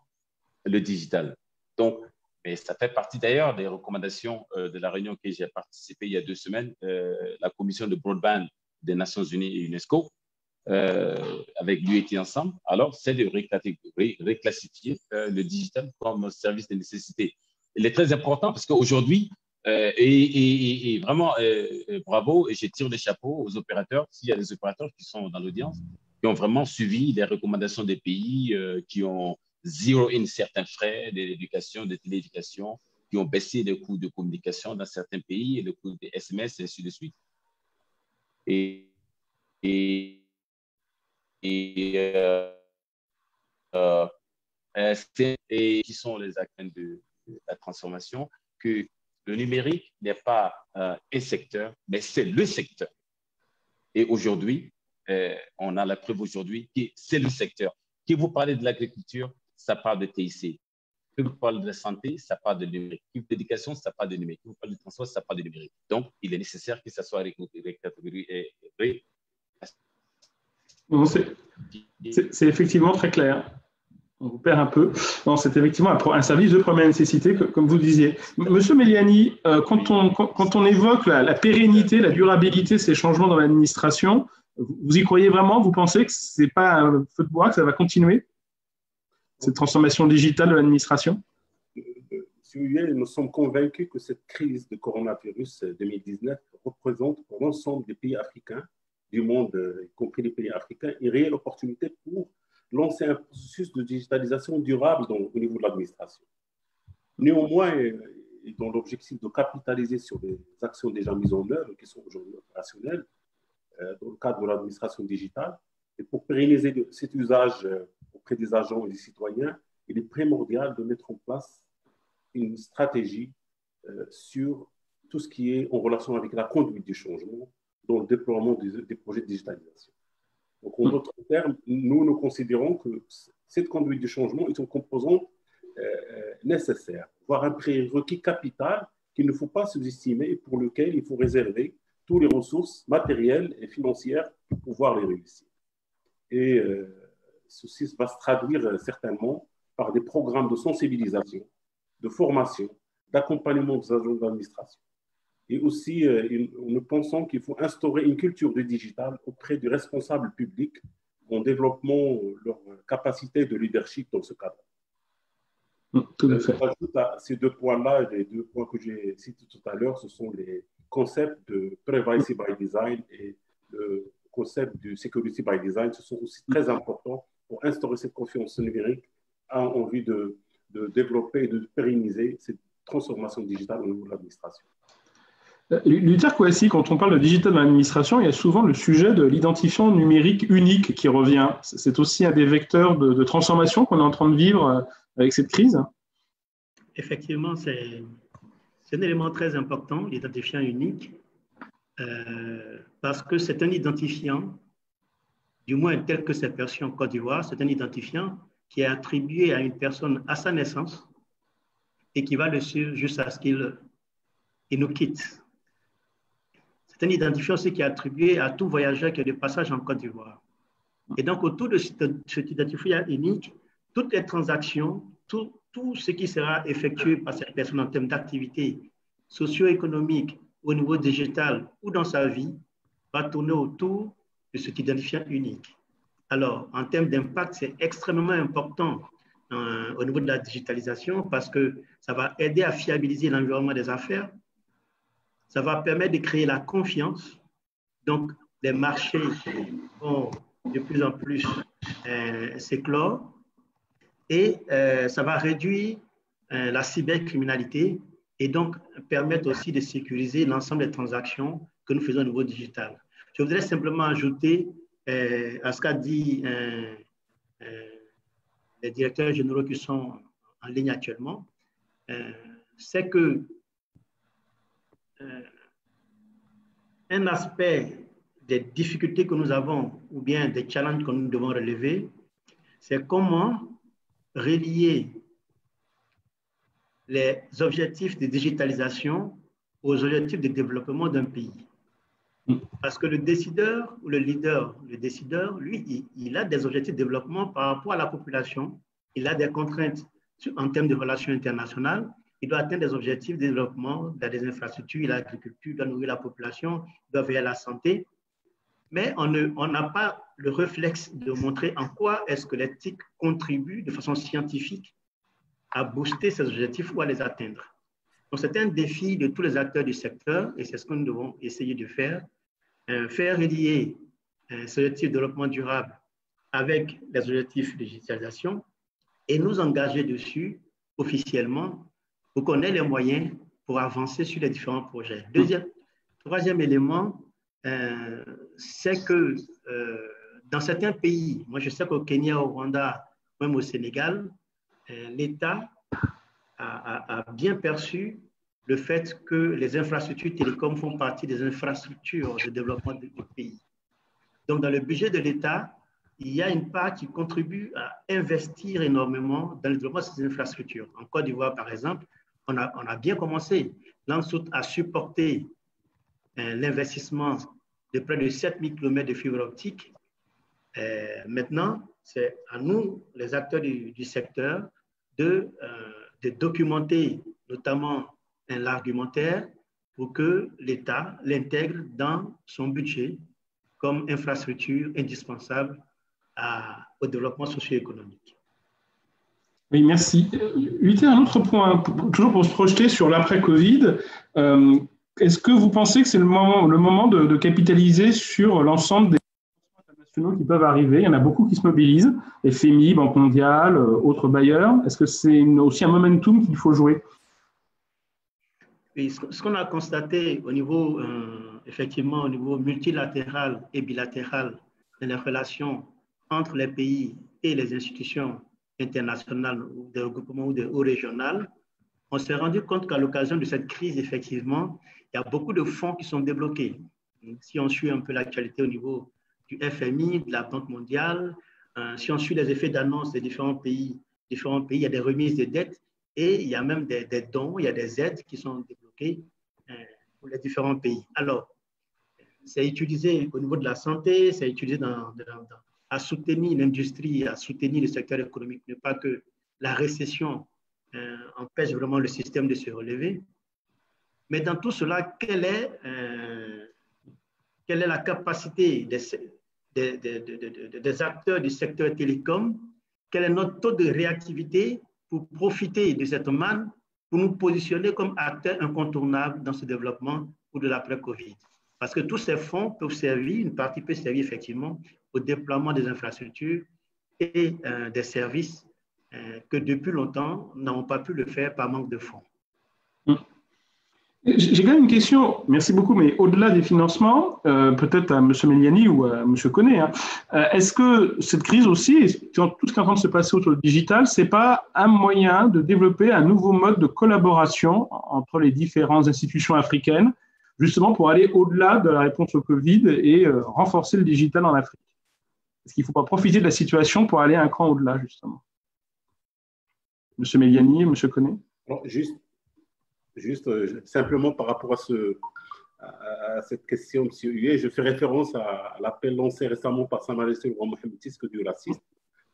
le digital? Donc, mais ça fait partie d'ailleurs des recommandations de la réunion que j'ai participé il y a 2 semaines, la commission de broadband des Nations Unies et UNESCO, avec l'UET ensemble. Alors, c'est de reclassifier le digital comme service de nécessité. Il est très important parce qu'aujourd'hui, et vraiment, bravo, et je tire les chapeaux aux opérateurs, s'il y a des opérateurs qui sont dans l'audience, qui ont vraiment suivi les recommandations des pays, qui ont zero in certains frais d'éducation, de télééducation, qui ont baissé les coûts de communication dans certains pays, et le coût des SMS, et ainsi de suite. Et qui sont les acteurs de la transformation, que le numérique n'est pas un secteur, mais c'est le secteur. Et aujourd'hui, on a la preuve aujourd'hui que c'est le secteur. Qui vous parlez de l'agriculture, ça parle de TIC. Qui vous parle de la santé, ça parle de numérique. Qui vous parle de l'éducation, ça parle de numérique. Qui vous parle du transport, ça parle de numérique. Donc, il est nécessaire que ça soit récatégorisé. C'est effectivement très clair. On vous perd un peu. Non, c'est effectivement un service de première nécessité, comme vous le disiez. Monsieur Méliani, quand on évoque la pérennité, la durabilité de ces changements dans l'administration, vous y croyez vraiment? Vous pensez que ce n'est pas un feu de bois, que ça va continuer, cette transformation digitale de l'administration? Si vous voulez, nous sommes convaincus que cette crise de coronavirus 2019 représente pour l'ensemble des pays africains, du monde, y compris les pays africains, une réelle opportunité pour lancer un processus de digitalisation durable au niveau de l'administration. Néanmoins, et dans l'objectif de capitaliser sur les actions déjà mises en œuvre, qui sont aujourd'hui opérationnelles, dans le cadre de l'administration digitale, et pour pérenniser cet usage auprès des agents et des citoyens, il est primordial de mettre en place une stratégie sur tout ce qui est en relation avec la conduite du changement dans le déploiement des projets de digitalisation. Donc, en d'autres termes, nous considérons que cette conduite du changement est une composante nécessaire, voire un prérequis capital qu'il ne faut pas sous-estimer et pour lequel il faut réserver toutes les ressources matérielles et financières pour pouvoir les réussir. Et ceci va se traduire certainement par des programmes de sensibilisation, de formation, d'accompagnement des agents d'administration. Et aussi, nous pensons qu'il faut instaurer une culture du digital auprès des responsables publics en développant leur capacité de leadership dans ce cadre. Tout à fait. J'ajoute à ces 2 points-là, les 2 points que j'ai cités tout à l'heure, ce sont les concepts de privacy by design et le concept de security by design. Ce sont aussi très importants pour instaurer cette confiance numérique en vue de développer et de pérenniser cette transformation digitale au niveau de l'administration. Luther Kouassi, quand on parle de digital dans l'administration, il y a souvent le sujet de l'identifiant numérique unique qui revient. C'est aussi un des vecteurs de transformation qu'on est en train de vivre avec cette crise. Effectivement, c'est un élément très important, l'identifiant unique, parce que c'est un identifiant, du moins tel que c'est perçu en Côte d'Ivoire, c'est un identifiant qui est attribué à une personne à sa naissance et qui va le suivre jusqu'à ce qu'il nous quitte. C'est un identifiant aussi qui est attribué à tout voyageur qui est de passage en Côte d'Ivoire. Et donc, autour de cet identifiant unique, toutes les transactions, tout ce qui sera effectué par cette personne en termes d'activité socio-économique, au niveau digital ou dans sa vie, va tourner autour de cet identifiant unique. Alors, en termes d'impact, c'est extrêmement important au niveau de la digitalisation parce que ça va aider à fiabiliser l'environnement des affaires. Ça va permettre de créer la confiance. Donc, les marchés vont de plus en plus s'éclore et ça va réduire la cybercriminalité et donc permettre aussi de sécuriser l'ensemble des transactions que nous faisons au niveau digital. Je voudrais simplement ajouter à ce qu'a dit les directeurs généraux qui sont en ligne actuellement, c'est que un aspect des difficultés que nous avons ou bien des challenges que nous devons relever, c'est comment relier les objectifs de digitalisation aux objectifs de développement d'un pays. Parce que le décideur ou le décideur, lui, il a des objectifs de développement par rapport à la population. Il a des contraintes en termes de relations internationales. Il doit atteindre des objectifs de développement, il a des infrastructures, il a l'agriculture, il doit nourrir la population, il doit veiller à la santé. Mais on n'a pas le réflexe de montrer en quoi est-ce que l'éthique contribue de façon scientifique à booster ces objectifs ou à les atteindre. Donc, c'est un défi de tous les acteurs du secteur et c'est ce que nous devons essayer de faire. Faire relier ces objectifs de développement durable avec les objectifs de digitalisation et nous engager dessus officiellement pour qu'on ait les moyens pour avancer sur les différents projets. Troisième élément, c'est que dans certains pays, moi je sais qu'au Kenya, au Rwanda, même au Sénégal, l'État a bien perçu le fait que les infrastructures télécoms font partie des infrastructures de développement du pays. Donc, dans le budget de l'État, il y a une part qui contribue à investir énormément dans le développement de ces infrastructures. En Côte d'Ivoire, par exemple, on a bien commencé. L'ANSOT a supporté l'investissement de près de 7000 km de fibre optique. Maintenant, c'est à nous, les acteurs du secteur, de documenter notamment l'argumentaire pour que l'État l'intègre dans son budget comme infrastructure indispensable au développement socio-économique. Oui, merci. Huité, un autre point, toujours pour se projeter sur l'après-Covid, est-ce que vous pensez que c'est le moment de capitaliser sur l'ensemble des internationaux qui peuvent arriver? Il y en a beaucoup qui se mobilisent, FMI, Banque mondiale, autres bailleurs. Est-ce que c'est aussi un momentum qu'il faut jouer? Oui, ce qu'on a constaté au niveau, effectivement, au niveau multilatéral et bilatéral de les relations entre les pays et les institutions internationales ou des regroupements ou régionales, on s'est rendu compte qu'à l'occasion de cette crise, effectivement, il y a beaucoup de fonds qui sont débloqués. Si on suit un peu l'actualité au niveau du FMI, de la Banque mondiale, si on suit les effets d'annonce des différents pays, il y a des remises de dettes et il y a même des dons, il y a des aides qui sont débloquées pour les différents pays. Alors, c'est utilisé au niveau de la santé, c'est utilisé à soutenir l'industrie, à soutenir le secteur économique, ne pas que la récession empêche vraiment le système de se relever. Mais dans tout cela, quelle est la capacité des acteurs du secteur télécom? Quel est notre taux de réactivité pour profiter de cette manne, pour nous positionner comme acteurs incontournables dans ce développement ou de l'après-Covid? Parce que tous ces fonds peuvent servir, une partie peut servir effectivement au déploiement des infrastructures et des services que depuis longtemps n'avons pas pu le faire par manque de fonds. J'ai quand même une question, merci beaucoup, mais au-delà des financements, peut-être à M. Meliani ou à M. Koné, est-ce que cette crise aussi, tout ce qui est en train de se passer autour du digital, ce n'est pas un moyen de développer un nouveau mode de collaboration entre les différentes institutions africaines, justement pour aller au-delà de la réponse au Covid et renforcer le digital en Afrique? Est-ce qu'il ne faut pas profiter de la situation pour aller un cran au-delà, justement? M. Meliani, M. Koné? Alors, simplement par rapport à cette question, M. Huet, je fais référence à l'appel lancé récemment par Sa Majesté le roi Mohamed VI du racisme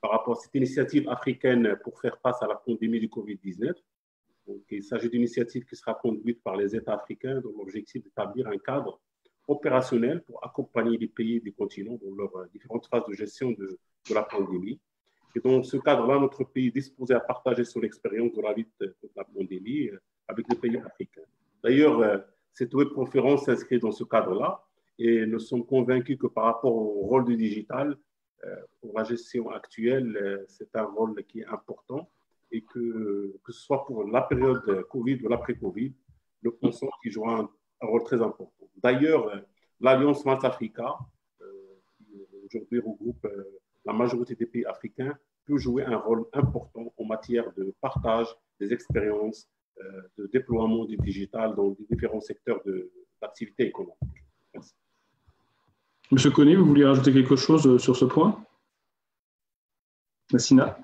par rapport à cette initiative africaine pour faire face à la pandémie du Covid-19. Donc, il s'agit d'une initiative qui sera conduite par les États africains dont l'objectif est d'établir un cadre opérationnel pour accompagner les pays du continent dans leurs différentes phases de gestion de la pandémie. Et dans ce cadre-là, notre pays est disposé à partager son expérience de la lutte contre la pandémie avec les pays africains. D'ailleurs, cette webconférence s'inscrit dans ce cadre-là et nous sommes convaincus que par rapport au rôle du digital, pour la gestion actuelle, c'est un rôle qui est important et que ce soit pour la période Covid ou l'après-Covid, nous pensons qu'il jouera un rôle très important. D'ailleurs, l'Alliance Smart Africa, qui aujourd'hui regroupe la majorité des pays africains, peut jouer un rôle important en matière de partage des expériences, de déploiement du digital dans les différents secteurs d'activité économique. Merci. Monsieur Koné, vous vouliez rajouter quelque chose sur ce point? Nassina?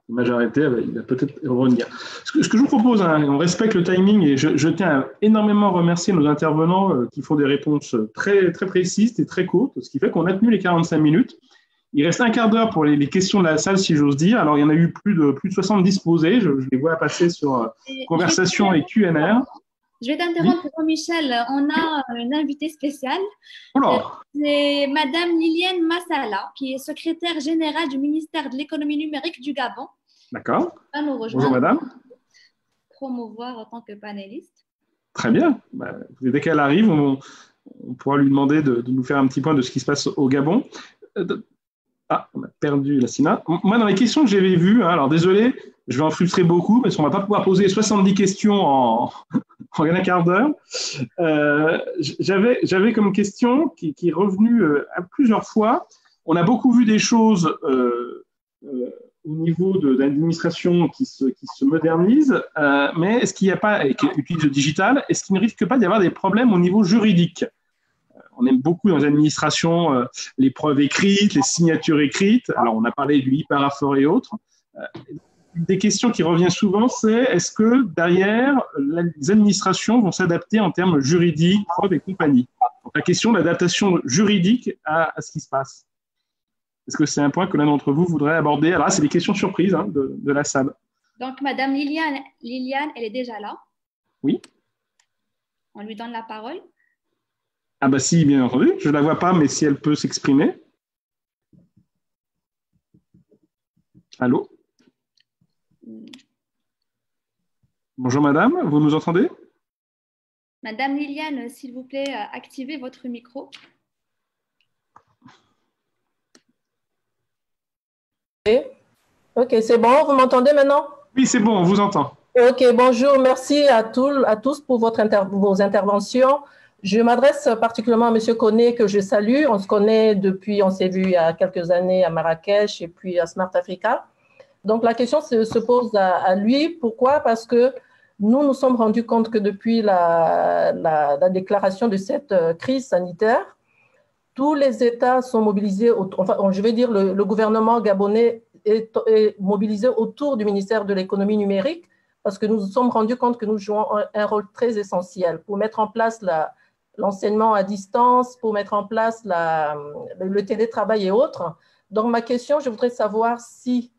L'image a arrêté, il va peut-être revenir. Ce que je vous propose, on respecte le timing et je tiens à énormément remercier nos intervenants qui font des réponses très, très précises et très courtes, ce qui fait qu'on a tenu les 45 minutes. Il reste un quart d'heure pour les questions de la salle, si j'ose dire. Alors, il y en a eu plus de 70 posées. Je les vois passer sur conversation et Q&R. Je vais t'interrompre, Michel. On a une invitée spéciale. C'est Madame Liliane Massala, qui est secrétaire générale du ministère de l'économie numérique du Gabon. D'accord. Nous bonjour, madame. Promouvoir en tant que panéliste. Très bien. Dès qu'elle arrive, on pourra lui demander de nous faire un petit point de ce qui se passe au Gabon. On a perdu Nassina. Moi, dans les questions que j'avais vues, alors désolé, je vais en frustrer beaucoup parce qu'on ne va pas pouvoir poser 70 questions en un quart d'heure. J'avais comme question qui est revenue à plusieurs fois. On a beaucoup vu des choses au niveau de l'administration qui se modernise, mais est-ce qu'il n'y a pas, et qui utilise le digital, est-ce qu'il ne risque pas d'y avoir des problèmes au niveau juridique? On aime beaucoup dans les administrations les preuves écrites, les signatures écrites. Alors, on a parlé du e-paraphore et autres. Une des questions qui revient souvent, c'est est-ce que derrière, les administrations vont s'adapter en termes juridiques, preuves et compagnie? Donc, la question de l'adaptation juridique à ce qui se passe. Est-ce que c'est un point que l'un d'entre vous voudrait aborder? Alors là, c'est des questions surprises de la salle. Donc, Madame Liliane, elle est déjà là. Oui. On lui donne la parole. Ah bah si, bien entendu. Je ne la vois pas, mais si elle peut s'exprimer. Allô? Bonjour madame, vous nous entendez? Madame Liliane, s'il vous plaît, activez votre micro. Ok, c'est bon, vous m'entendez maintenant? Oui, c'est bon, on vous entend. Ok, bonjour, merci à tous pour vos interventions. Je m'adresse particulièrement à M. Koné, que je salue. On se connaît depuis, on s'est vu il y a quelques années à Marrakech et puis à Smart Africa. Donc, la question se pose à lui. Pourquoi? Parce que nous sommes rendus compte que depuis la déclaration de cette crise sanitaire, tous les États sont mobilisés, enfin, je vais dire le gouvernement gabonais est mobilisé autour du ministère de l'économie numérique parce que nous nous sommes rendus compte que nous jouons un rôle très essentiel pour mettre en place l'enseignement à distance, pour mettre en place le télétravail et autres. Donc, ma question, je voudrais savoir si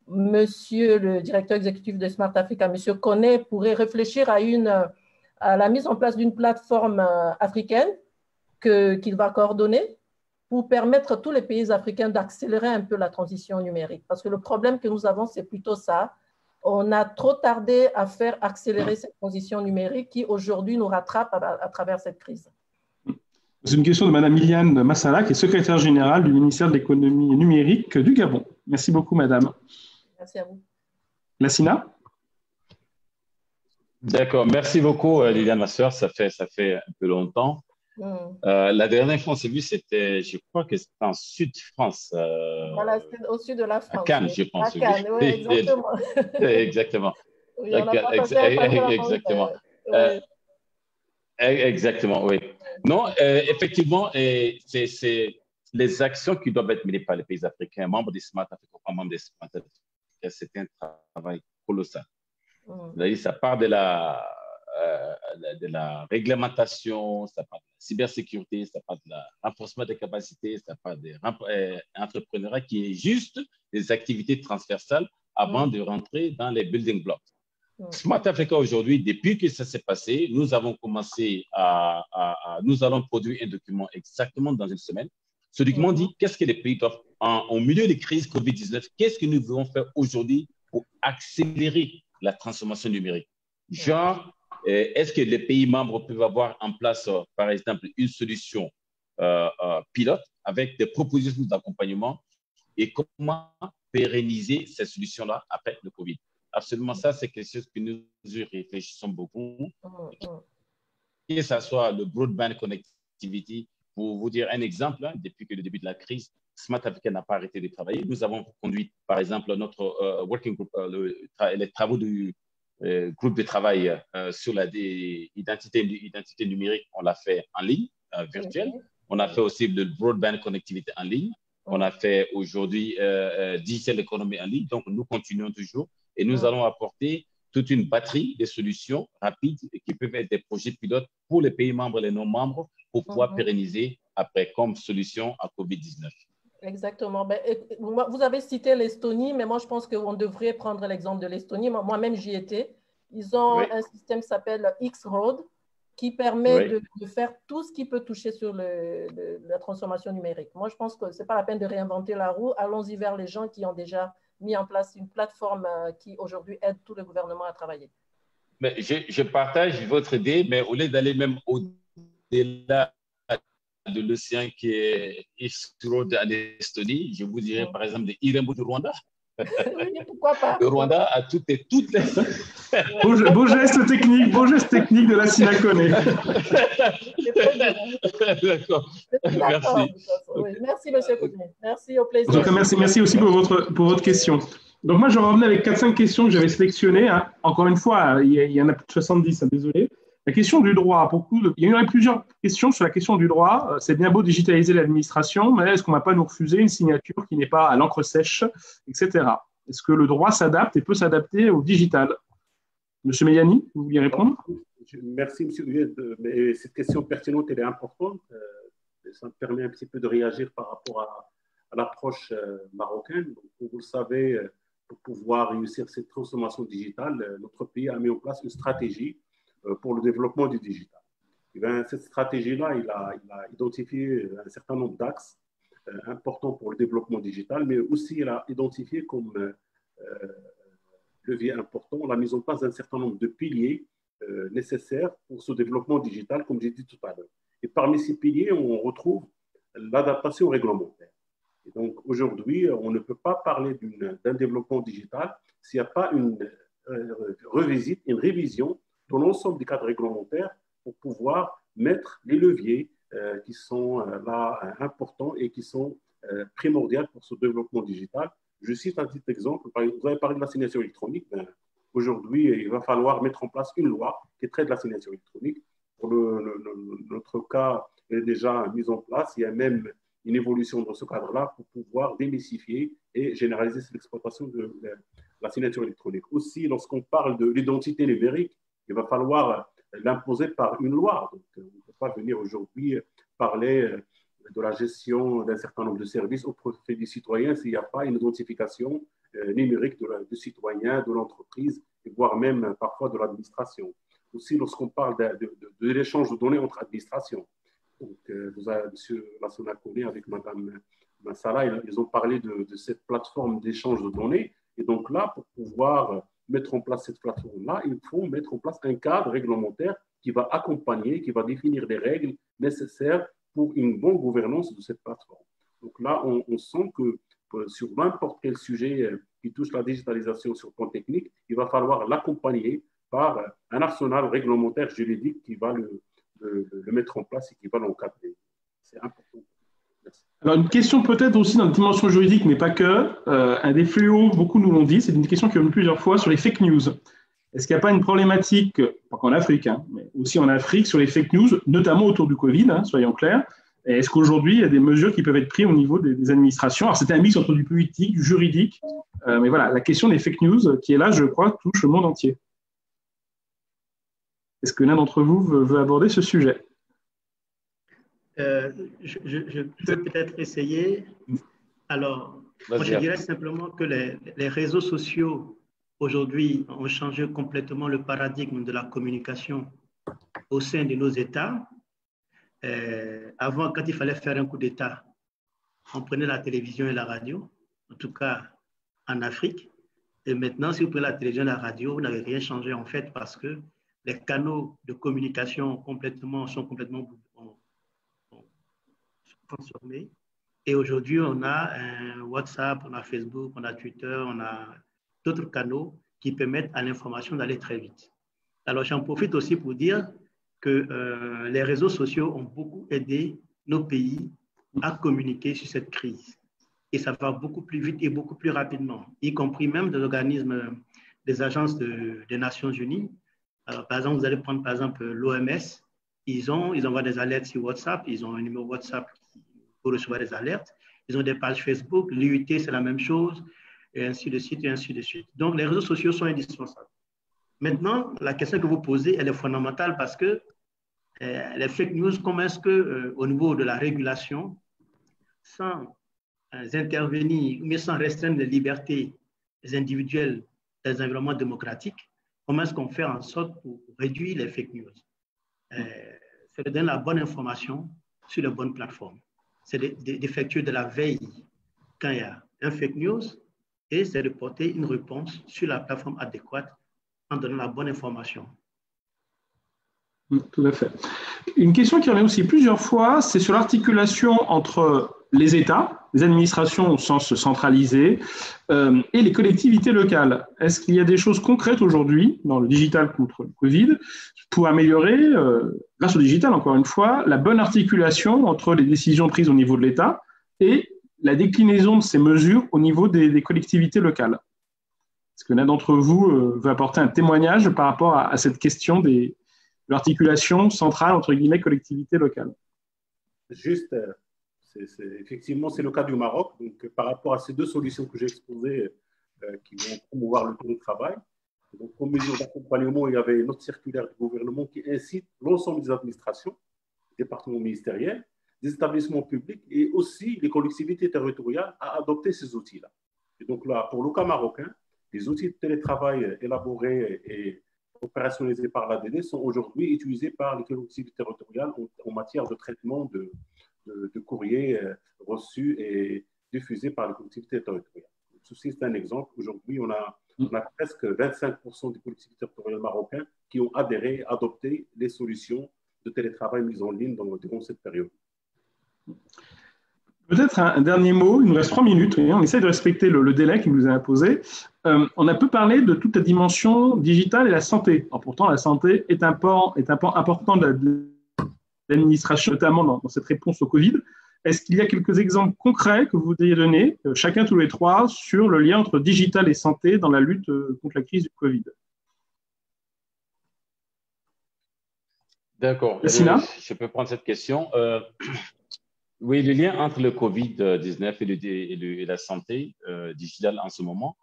Monsieur le directeur exécutif de Smart Africa, Monsieur Koné, pourrait réfléchir à la mise en place d'une plateforme africaine qu'il va coordonner pour permettre à tous les pays africains d'accélérer un peu la transition numérique. Parce que le problème que nous avons, c'est plutôt ça. On a trop tardé à faire accélérer cette transition numérique qui, aujourd'hui, nous rattrape à travers cette crise. C'est une question de Mme Liliane Massala, qui est secrétaire générale du ministère de l'économie numérique du Gabon. Merci beaucoup, madame. Merci à vous. Nassina? D'accord, merci beaucoup, Liliane, ma soeur. Ça fait un peu longtemps. La dernière fois qu'on s'est vu, c'était, je crois que c'était en Sud-France. Voilà, c'était au sud de la France. À Cannes, je pense. À Cannes, oui, exactement. Exactement. Oui, on a exactement. Exactement, oui. Non, effectivement, c'est les actions qui doivent être menées par les pays africains, membres des Smart Africa, membres des Smart Africa, c'est un travail colossal. C'est-à-dire, ça part de la réglementation, ça part de la cybersécurité, ça part de la renforcement des capacités, ça part de l'entrepreneuriat qui est juste des activités transversales avant de rentrer dans les building blocks. Smart Africa aujourd'hui, depuis que ça s'est passé, nous avons commencé nous allons produire un document exactement dans une semaine. Ce document dit qu'est-ce que les pays doivent, au milieu des crises COVID-19, qu'est-ce que nous devons faire aujourd'hui pour accélérer la transformation numérique. Genre, est-ce que les pays membres peuvent avoir en place, par exemple, une solution pilote avec des propositions d'accompagnement et comment pérenniser ces solutions-là après le Covid? Absolument, ça, c'est quelque chose que nous y réfléchissons beaucoup. Que ce soit le broadband connectivity, pour vous dire un exemple, hein, depuis que le début de la crise, Smart Africa n'a pas arrêté de travailler. Nous avons conduit, par exemple, notre working group, les travaux du groupe de travail sur l'identité numérique, on l'a fait en ligne, virtuel. On a fait aussi le broadband connectivity en ligne. On a fait aujourd'hui digital economy en ligne. Donc, nous continuons toujours et nous allons apporter toute une batterie de solutions rapides qui peuvent être des projets pilotes pour les pays membres et les non-membres pour pouvoir pérenniser après comme solution à COVID-19. Exactement. Ben, vous avez cité l'Estonie, mais moi, je pense qu'on devrait prendre l'exemple de l'Estonie. Moi-même, j'y étais. Ils ont un système qui s'appelle X-Road qui permet de faire tout ce qui peut toucher sur la transformation numérique. Moi, je pense que ce n'est pas la peine de réinventer la roue. Allons-y vers les gens qui ont déjà mis en place une plateforme qui, aujourd'hui, aide tout le gouvernement à travailler. Mais je partage votre idée, mais au lieu d'aller même au-delà de l'océan qui est X-Road en Estonie, je vous dirais par exemple de Irembo du Rwanda. Oui, pourquoi pas. Le Rwanda a toutes les... beau geste technique de la Sina Koné. D'accord. Merci. Oui. Merci, M. Koné. Merci, au plaisir. Donc, merci aussi pour votre question. Donc, moi, je revenais avec 4-5 questions que j'avais sélectionnées. Hein. Encore une fois, il y en a plus de 70, hein, désolé. La question du droit, il y en a plusieurs questions sur la question du droit. C'est bien beau digitaliser l'administration, mais est-ce qu'on ne va pas nous refuser une signature qui n'est pas à l'encre sèche, etc. Est-ce que le droit s'adapte et peut s'adapter au digital? Monsieur Meyani, vous vouliez répondre? Merci, Monsieur Huyet. Mais cette question pertinente, elle est importante. Ça me permet un petit peu de réagir par rapport à l'approche marocaine. Donc, comme vous le savez, pour pouvoir réussir cette transformation digitale, notre pays a mis en place une stratégie pour le développement du digital. Et bien, cette stratégie-là, il a identifié un certain nombre d'axes importants pour le développement digital, mais aussi il a identifié comme levier important la mise en place d'un certain nombre de piliers nécessaires pour ce développement digital, comme j'ai dit tout à l'heure. Et parmi ces piliers, on retrouve l'adaptation réglementaire. Et donc, aujourd'hui, on ne peut pas parler d'un développement digital s'il n'y a pas une révision de l'ensemble des cadres réglementaires pour pouvoir mettre les leviers qui sont là importants et qui sont primordiaux pour ce développement digital. Je cite un petit exemple. Vous avez parlé de la signature électronique. Aujourd'hui, il va falloir mettre en place une loi qui traite de la signature électronique. Pour notre cas, elle est déjà mise en place. Il y a même une évolution dans ce cadre-là pour pouvoir démystifier et généraliser l'exploitation de la signature électronique. Aussi, lorsqu'on parle de l'identité numérique, il va falloir l'imposer par une loi. Donc, on ne peut pas venir aujourd'hui parler de la gestion d'un certain nombre de services au profit des citoyens s'il n'y a pas une identification numérique du citoyen, de l'entreprise, voire même parfois de l'administration. Aussi, lorsqu'on parle de l'échange de données entre administrations. Donc, vous avez, M. Lassana Koné avec Mme Massala, ils ont parlé de cette plateforme d'échange de données. Et donc là, pour pouvoir mettre en place cette plateforme-là, il faut mettre en place un cadre réglementaire qui va accompagner, qui va définir des règles nécessaires pour une bonne gouvernance de cette plateforme. Donc là, on sent que sur n'importe quel sujet qui touche la digitalisation sur le plan technique, il va falloir l'accompagner par un arsenal réglementaire juridique qui va le mettre en place et qui va l'encadrer. C'est important. Merci. Alors, une question peut-être aussi dans la dimension juridique, mais pas que. Un des fléaux, beaucoup nous l'ont dit, c'est une question qui est venue plusieurs fois sur les fake news. Est-ce qu'il n'y a pas une problématique, pas qu'en Afrique, hein, mais aussi en Afrique, sur les fake news, notamment autour du Covid, hein, soyons clairs? Et est-ce qu'aujourd'hui, il y a des mesures qui peuvent être prises au niveau des administrations? Alors, c'était un mix entre du politique, du juridique. Mais voilà, la question des fake news qui est là, je crois, touche le monde entier. Est-ce que l'un d'entre vous veut aborder ce sujet? Je peux peut-être essayer. Alors, moi, je dirais simplement que les réseaux sociaux, aujourd'hui, ont changé complètement le paradigme de la communication au sein de nos États. Avant, quand il fallait faire un coup d'État, on prenait la télévision et la radio, en tout cas en Afrique. Et maintenant, si vous prenez la télévision et la radio, vous n'avez rien changé en fait parce que les canaux de communication sont complètement transformés. Et aujourd'hui, on a un WhatsApp, on a Facebook, on a Twitter, on a d'autres canaux qui permettent à l'information d'aller très vite. Alors, j'en profite aussi pour dire que les réseaux sociaux ont beaucoup aidé nos pays à communiquer sur cette crise. Et ça va beaucoup plus vite et beaucoup plus rapidement, y compris même des organismes, des agences des Nations Unies. Par exemple, vous allez prendre par exemple l'OMS, ils envoient des alertes sur WhatsApp, ils ont un numéro WhatsApp pour recevoir des alertes, ils ont des pages Facebook, l'UIT c'est la même chose, et ainsi de suite, et ainsi de suite. Donc les réseaux sociaux sont indispensables. Maintenant, la question que vous posez, elle est fondamentale parce que les fake news, comment est-ce qu'au niveau de la régulation, sans intervenir, mais sans restreindre les libertés individuelles dans les environnements démocratiques, comment est-ce qu'on fait en sorte pour réduire les fake news? C'est de donner la bonne information sur les bonnes plateformes. C'est d'effectuer de la veille quand il y a un fake news et c'est de porter une réponse sur la plateforme adéquate en donnant la bonne information. Tout à fait. Une question qui revient aussi plusieurs fois, c'est sur l'articulation entre les États, les administrations au sens centralisé, et les collectivités locales. Est-ce qu'il y a des choses concrètes aujourd'hui dans le digital contre le Covid pour améliorer, grâce au digital encore une fois, la bonne articulation entre les décisions prises au niveau de l'État et la déclinaison de ces mesures au niveau des collectivités locales? Est-ce que l'un d'entre vous veut apporter un témoignage par rapport à cette question de l'articulation centrale entre guillemets collectivités locales? Juste, effectivement, c'est le cas du Maroc. Donc, par rapport à ces deux solutions que j'ai exposées qui vont promouvoir le télétravail, donc, comme mesure d'accompagnement, il y avait une autre circulaire du gouvernement qui incite l'ensemble des administrations, des départements ministériels, des établissements publics et aussi les collectivités territoriales à adopter ces outils-là. Et donc là, pour le cas marocain, les outils de télétravail élaborés et opérationnalisés par l'ADD sont aujourd'hui utilisés par les collectivités territoriales en matière de traitement de courriers reçus et diffusés par les collectivités territoriales. Ceci, c'est un exemple. Aujourd'hui, on a presque 25% des collectivités territoriales marocaines qui ont adhéré, adopté les solutions de télétravail mises en ligne durant cette période. Peut-être un dernier mot, il nous reste 3 minutes, et on essaie de respecter le délai qui nous est imposé. On a peu parlé de toute la dimension digitale et la santé. Alors, pourtant, la santé est un pan important de l'administration, notamment dans cette réponse au Covid. Est-ce qu'il y a quelques exemples concrets que vous voudriez donner, chacun tous les trois, sur le lien entre digital et santé dans la lutte contre la crise du Covid? D'accord. Je peux prendre cette question. Oui, le lien entre le Covid-19 et la santé digitale en ce moment.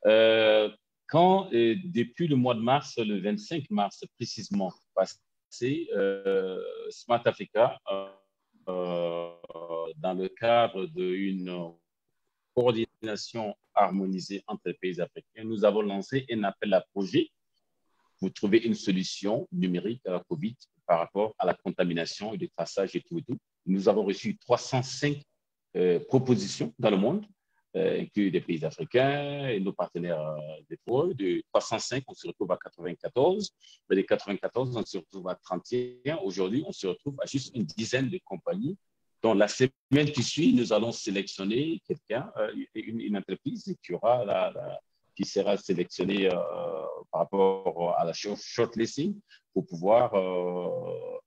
Depuis le mois de mars, le 25 mars précisément passé, Smart Africa, dans le cadre d'une coordination harmonisée entre les pays africains, nous avons lancé un appel à projet pour trouver une solution numérique à la Covid par rapport à la contamination et le traçage et tout et tout. Nous avons reçu 305 propositions dans le monde, inclus des pays africains et nos partenaires des pôles. De 305, on se retrouve à 94. Mais des 94, on se retrouve à 31. Aujourd'hui, on se retrouve à juste une dizaine de compagnies. Donc, la semaine qui suit, nous allons sélectionner quelqu'un, une entreprise qui sera sélectionnée par rapport à la shortlisting pour pouvoir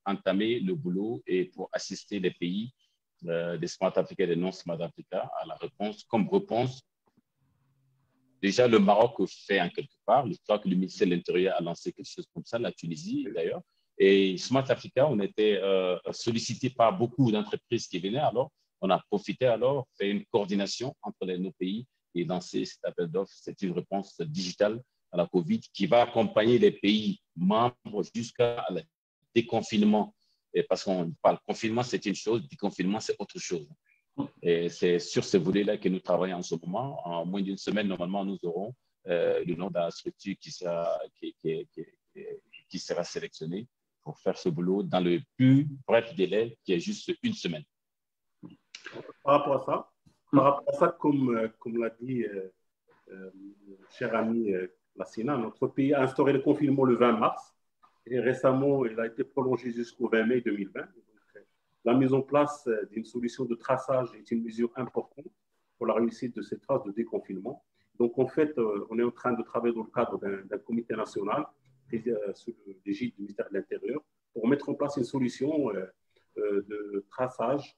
entamer le boulot et pour assister les pays des Smart Africa et des non-Smart Africa à la réponse. Comme réponse, déjà le Maroc fait en quelque part. Je crois que le ministère de l'Intérieur a lancé quelque chose comme ça, la Tunisie d'ailleurs. Et Smart Africa, on était sollicité par beaucoup d'entreprises qui venaient. Alors, on a profité alors, fait une coordination entre nos pays et lancer cet appel d'offres. C'est une réponse digitale à la COVID qui va accompagner les pays membres jusqu'à le déconfinement. Et parce qu'on parle confinement, c'est une chose, déconfinement, c'est autre chose. Et c'est sur ce volet-là que nous travaillons en ce moment. En moins d'une semaine, normalement, nous aurons le nom de la structure qui sera sélectionnée pour faire ce boulot dans le plus bref délai, qui est juste une semaine. Par rapport à ça, comme l'a dit cher ami Lassina, notre pays a instauré le confinement le 20 mars et récemment, il a été prolongé jusqu'au 20 mai 2020. Donc, la mise en place d'une solution de traçage est une mesure importante pour la réussite de cette phase de déconfinement. Donc, en fait, on est en train de travailler dans le cadre d'un comité national sous l'égide du ministère de l'Intérieur pour mettre en place une solution de traçage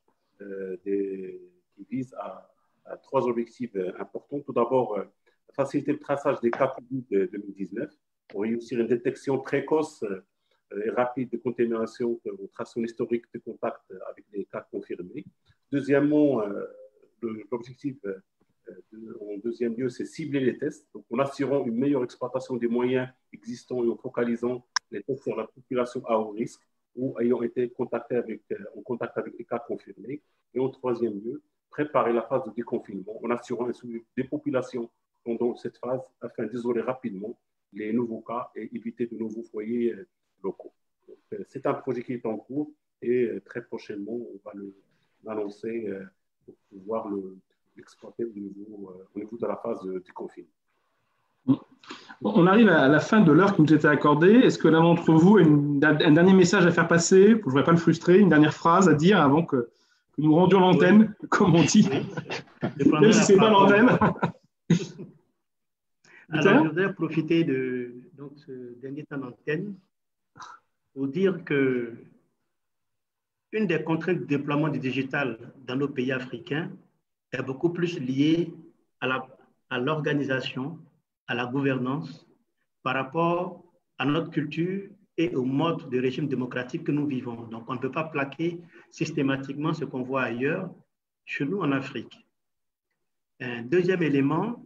qui vise à trois objectifs importants. Tout d'abord, faciliter le traçage des cas Covid 2019 pour réussir une détection précoce et rapide de contamination en traçant l'historique de contact avec les cas confirmés. Deuxièmement, l'objectif en deuxième lieu, c'est cibler les tests, donc en assurant une meilleure exploitation des moyens existants et en focalisant les tests sur la population à haut risque ou ayant été en contact avec les cas confirmés. Et en troisième lieu, préparer la phase de déconfinement en assurant un suivi des populations pendant cette phase afin d'isoler rapidement les nouveaux cas et éviter de nouveaux foyers locaux. C'est un projet qui est en cours et très prochainement, on va l'annoncer pour pouvoir l'exploiter au niveau de la phase de déconfinement. On arrive à la fin de l'heure qui nous était accordée. Est-ce que l'un d'entre vous a un dernier message à faire passer? Je ne voudrais pas le frustrer, une dernière phrase à dire avant que nous rendions l'antenne, comme on dit. Même si ce n'est pas l'antenne. Alors, je voudrais profiter de ce dernier temps d'antenne pour dire que une des contraintes de déploiement du digital dans nos pays africains est beaucoup plus liée à l'organisation, à la gouvernance, par rapport à notre culture et au mode de régime démocratique que nous vivons. Donc, on ne peut pas plaquer systématiquement ce qu'on voit ailleurs, chez nous en Afrique. Un deuxième élément,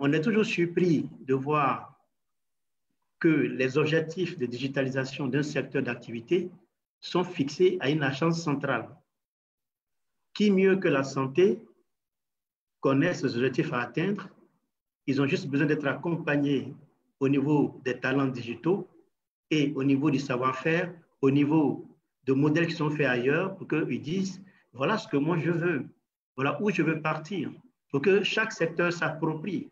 on est toujours surpris de voir que les objectifs de digitalisation d'un secteur d'activité sont fixés à une agence centrale. Qui mieux que la santé connaît ces objectifs à atteindre? Ils ont juste besoin d'être accompagnés au niveau des talents digitaux et au niveau du savoir-faire, au niveau de modèles qui sont faits ailleurs pour qu'ils disent « voilà ce que moi je veux, voilà où je veux partir », pour que chaque secteur s'approprie.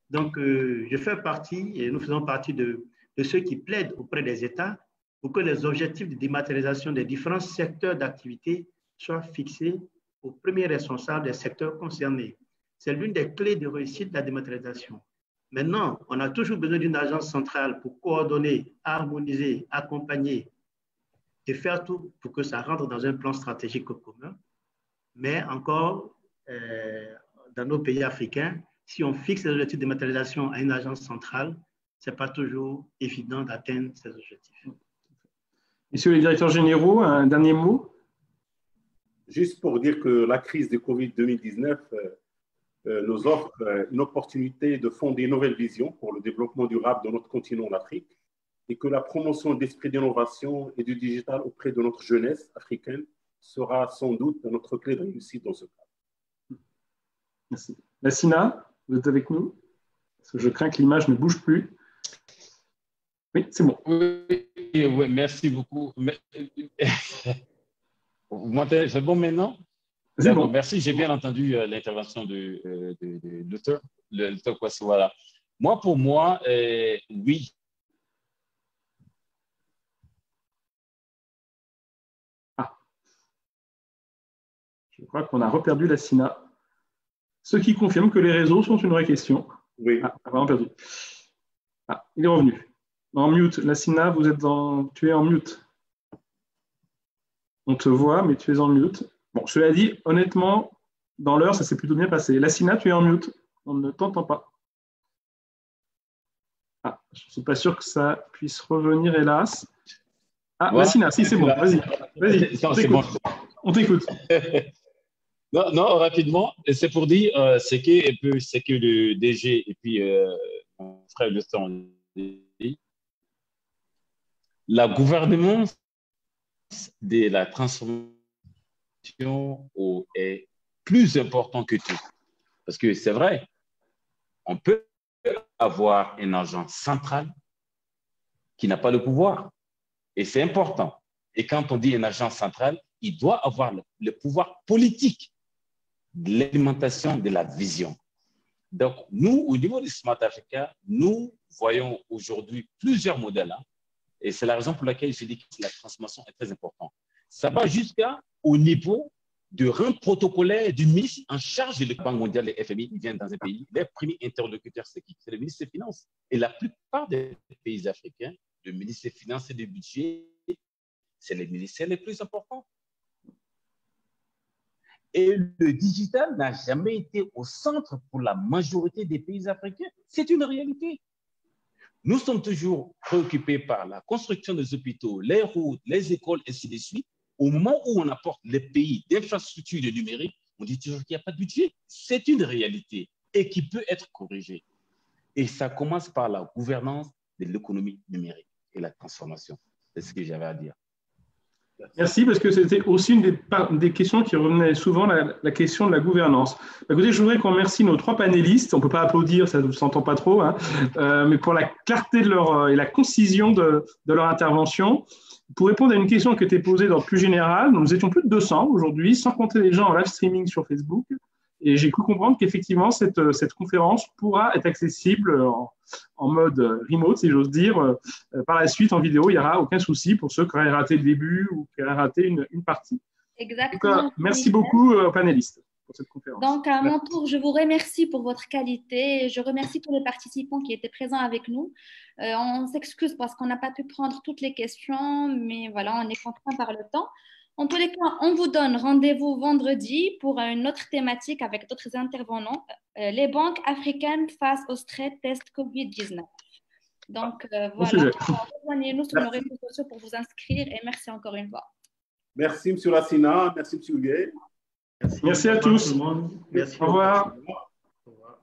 Donc, je fais partie, et nous faisons partie de ceux qui plaident auprès des États pour que les objectifs de dématérialisation des différents secteurs d'activité soient fixés aux premiers responsables des secteurs concernés. C'est l'une des clés de réussite de la dématérialisation. Maintenant, on a toujours besoin d'une agence centrale pour coordonner, harmoniser, accompagner et faire tout pour que ça rentre dans un plan stratégique commun. Mais encore, dans nos pays africains, si on fixe les objectifs de dématérialisation à une agence centrale, ce n'est pas toujours évident d'atteindre ces objectifs. Messieurs les directeurs généraux, un dernier mot? Juste pour dire que la crise de Covid 2019 nous offre une opportunité de fonder une nouvelle vision pour le développement durable de notre continent, l'Afrique, et que la promotion d'esprit d'innovation et du digital auprès de notre jeunesse africaine sera sans doute notre clé de réussite dans ce cadre. Merci. Lassina, vous êtes avec nous? Parce que je crains que l'image ne bouge plus. Oui, c'est bon. Oui, merci beaucoup. Vous m'entendez? C'est bon maintenant? C'est bon. Merci, j'ai bien entendu l'intervention de l'auteur, Kwasi. Voilà. Moi, pour moi, oui. Je crois qu'on a reperdu Lassina. Ce qui confirme que les réseaux sont une vraie question. Oui. Vraiment perdu. Il est revenu. En mute. Lassina, tu es en mute. On te voit, mais tu es en mute. Bon, cela dit, honnêtement, dans l'heure, ça s'est plutôt bien passé. Lassina, tu es en mute. On ne t'entend pas. Je ne suis pas sûr que ça puisse revenir, hélas. Voilà. Lassina, si, c'est bon. Vas-y. C'est bon. On t'écoute. Non, non, rapidement, c'est pour dire ce que le DG et puis mon frère Justin ont dit. La gouvernance de la transformation est plus important que tout. Parce que c'est vrai, on peut avoir un agent central qui n'a pas le pouvoir. Et c'est important. Et quand on dit un agent central, il doit avoir le pouvoir politique de l'implémentation de la vision. Donc, nous, au niveau du Smart Africa, nous voyons aujourd'hui plusieurs modèles. Et c'est la raison pour laquelle je dis que la transformation est très importante. Ça va jusqu'au niveau de rang protocolaire du ministre en charge de la Banque mondiale et FMI. Ils viennent dans un pays. Les premiers interlocuteurs, c'est qui? C'est le ministre des Finances. Et la plupart des pays africains, le ministre des Finances et du Budget, c'est les ministères les plus importants. Et le digital n'a jamais été au centre pour la majorité des pays africains. C'est une réalité. Nous sommes toujours préoccupés par la construction des hôpitaux, les routes, les écoles, et ainsi de suite. Au moment où on apporte les pays d'infrastructures de numérique, on dit toujours qu'il n'y a pas de budget. C'est une réalité et qui peut être corrigée. Et ça commence par la gouvernance de l'économie numérique et la transformation. C'est ce que j'avais à dire. Merci, parce que c'était aussi une des questions qui revenait souvent, la question de la gouvernance. Écoutez, je voudrais qu'on remercie nos 3 panélistes. On ne peut pas applaudir, ça ne s'entend pas trop, hein, mais pour la clarté et la concision de leur intervention. Pour répondre à une question qui était posée dans le plus général, nous étions plus de 200 aujourd'hui, sans compter les gens en live streaming sur Facebook. Et j'ai cru comprendre qu'effectivement, cette conférence pourra être accessible en mode remote, si j'ose dire, par la suite en vidéo. Il n'y aura aucun souci pour ceux qui auraient raté le début ou qui auraient raté une partie. Exactement. Donc, merci beaucoup aux panélistes pour cette conférence. Donc, à mon tour, je vous remercie pour votre qualité. Je remercie tous les participants qui étaient présents avec nous. On s'excuse parce qu'on n'a pas pu prendre toutes les questions, mais voilà, on est contraint par le temps. En tous les cas, on vous donne rendez-vous vendredi pour une autre thématique avec d'autres intervenants, les banques africaines face au stress test COVID-19. Donc, voilà, rejoignez-nous sur nos réseaux sociaux pour vous inscrire et merci encore une fois. Merci, M. Lassina. Merci, M. Gay. Merci à tous. Merci. Au revoir. Au revoir.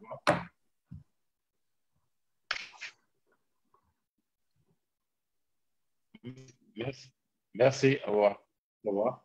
Merci. Au revoir. Au revoir.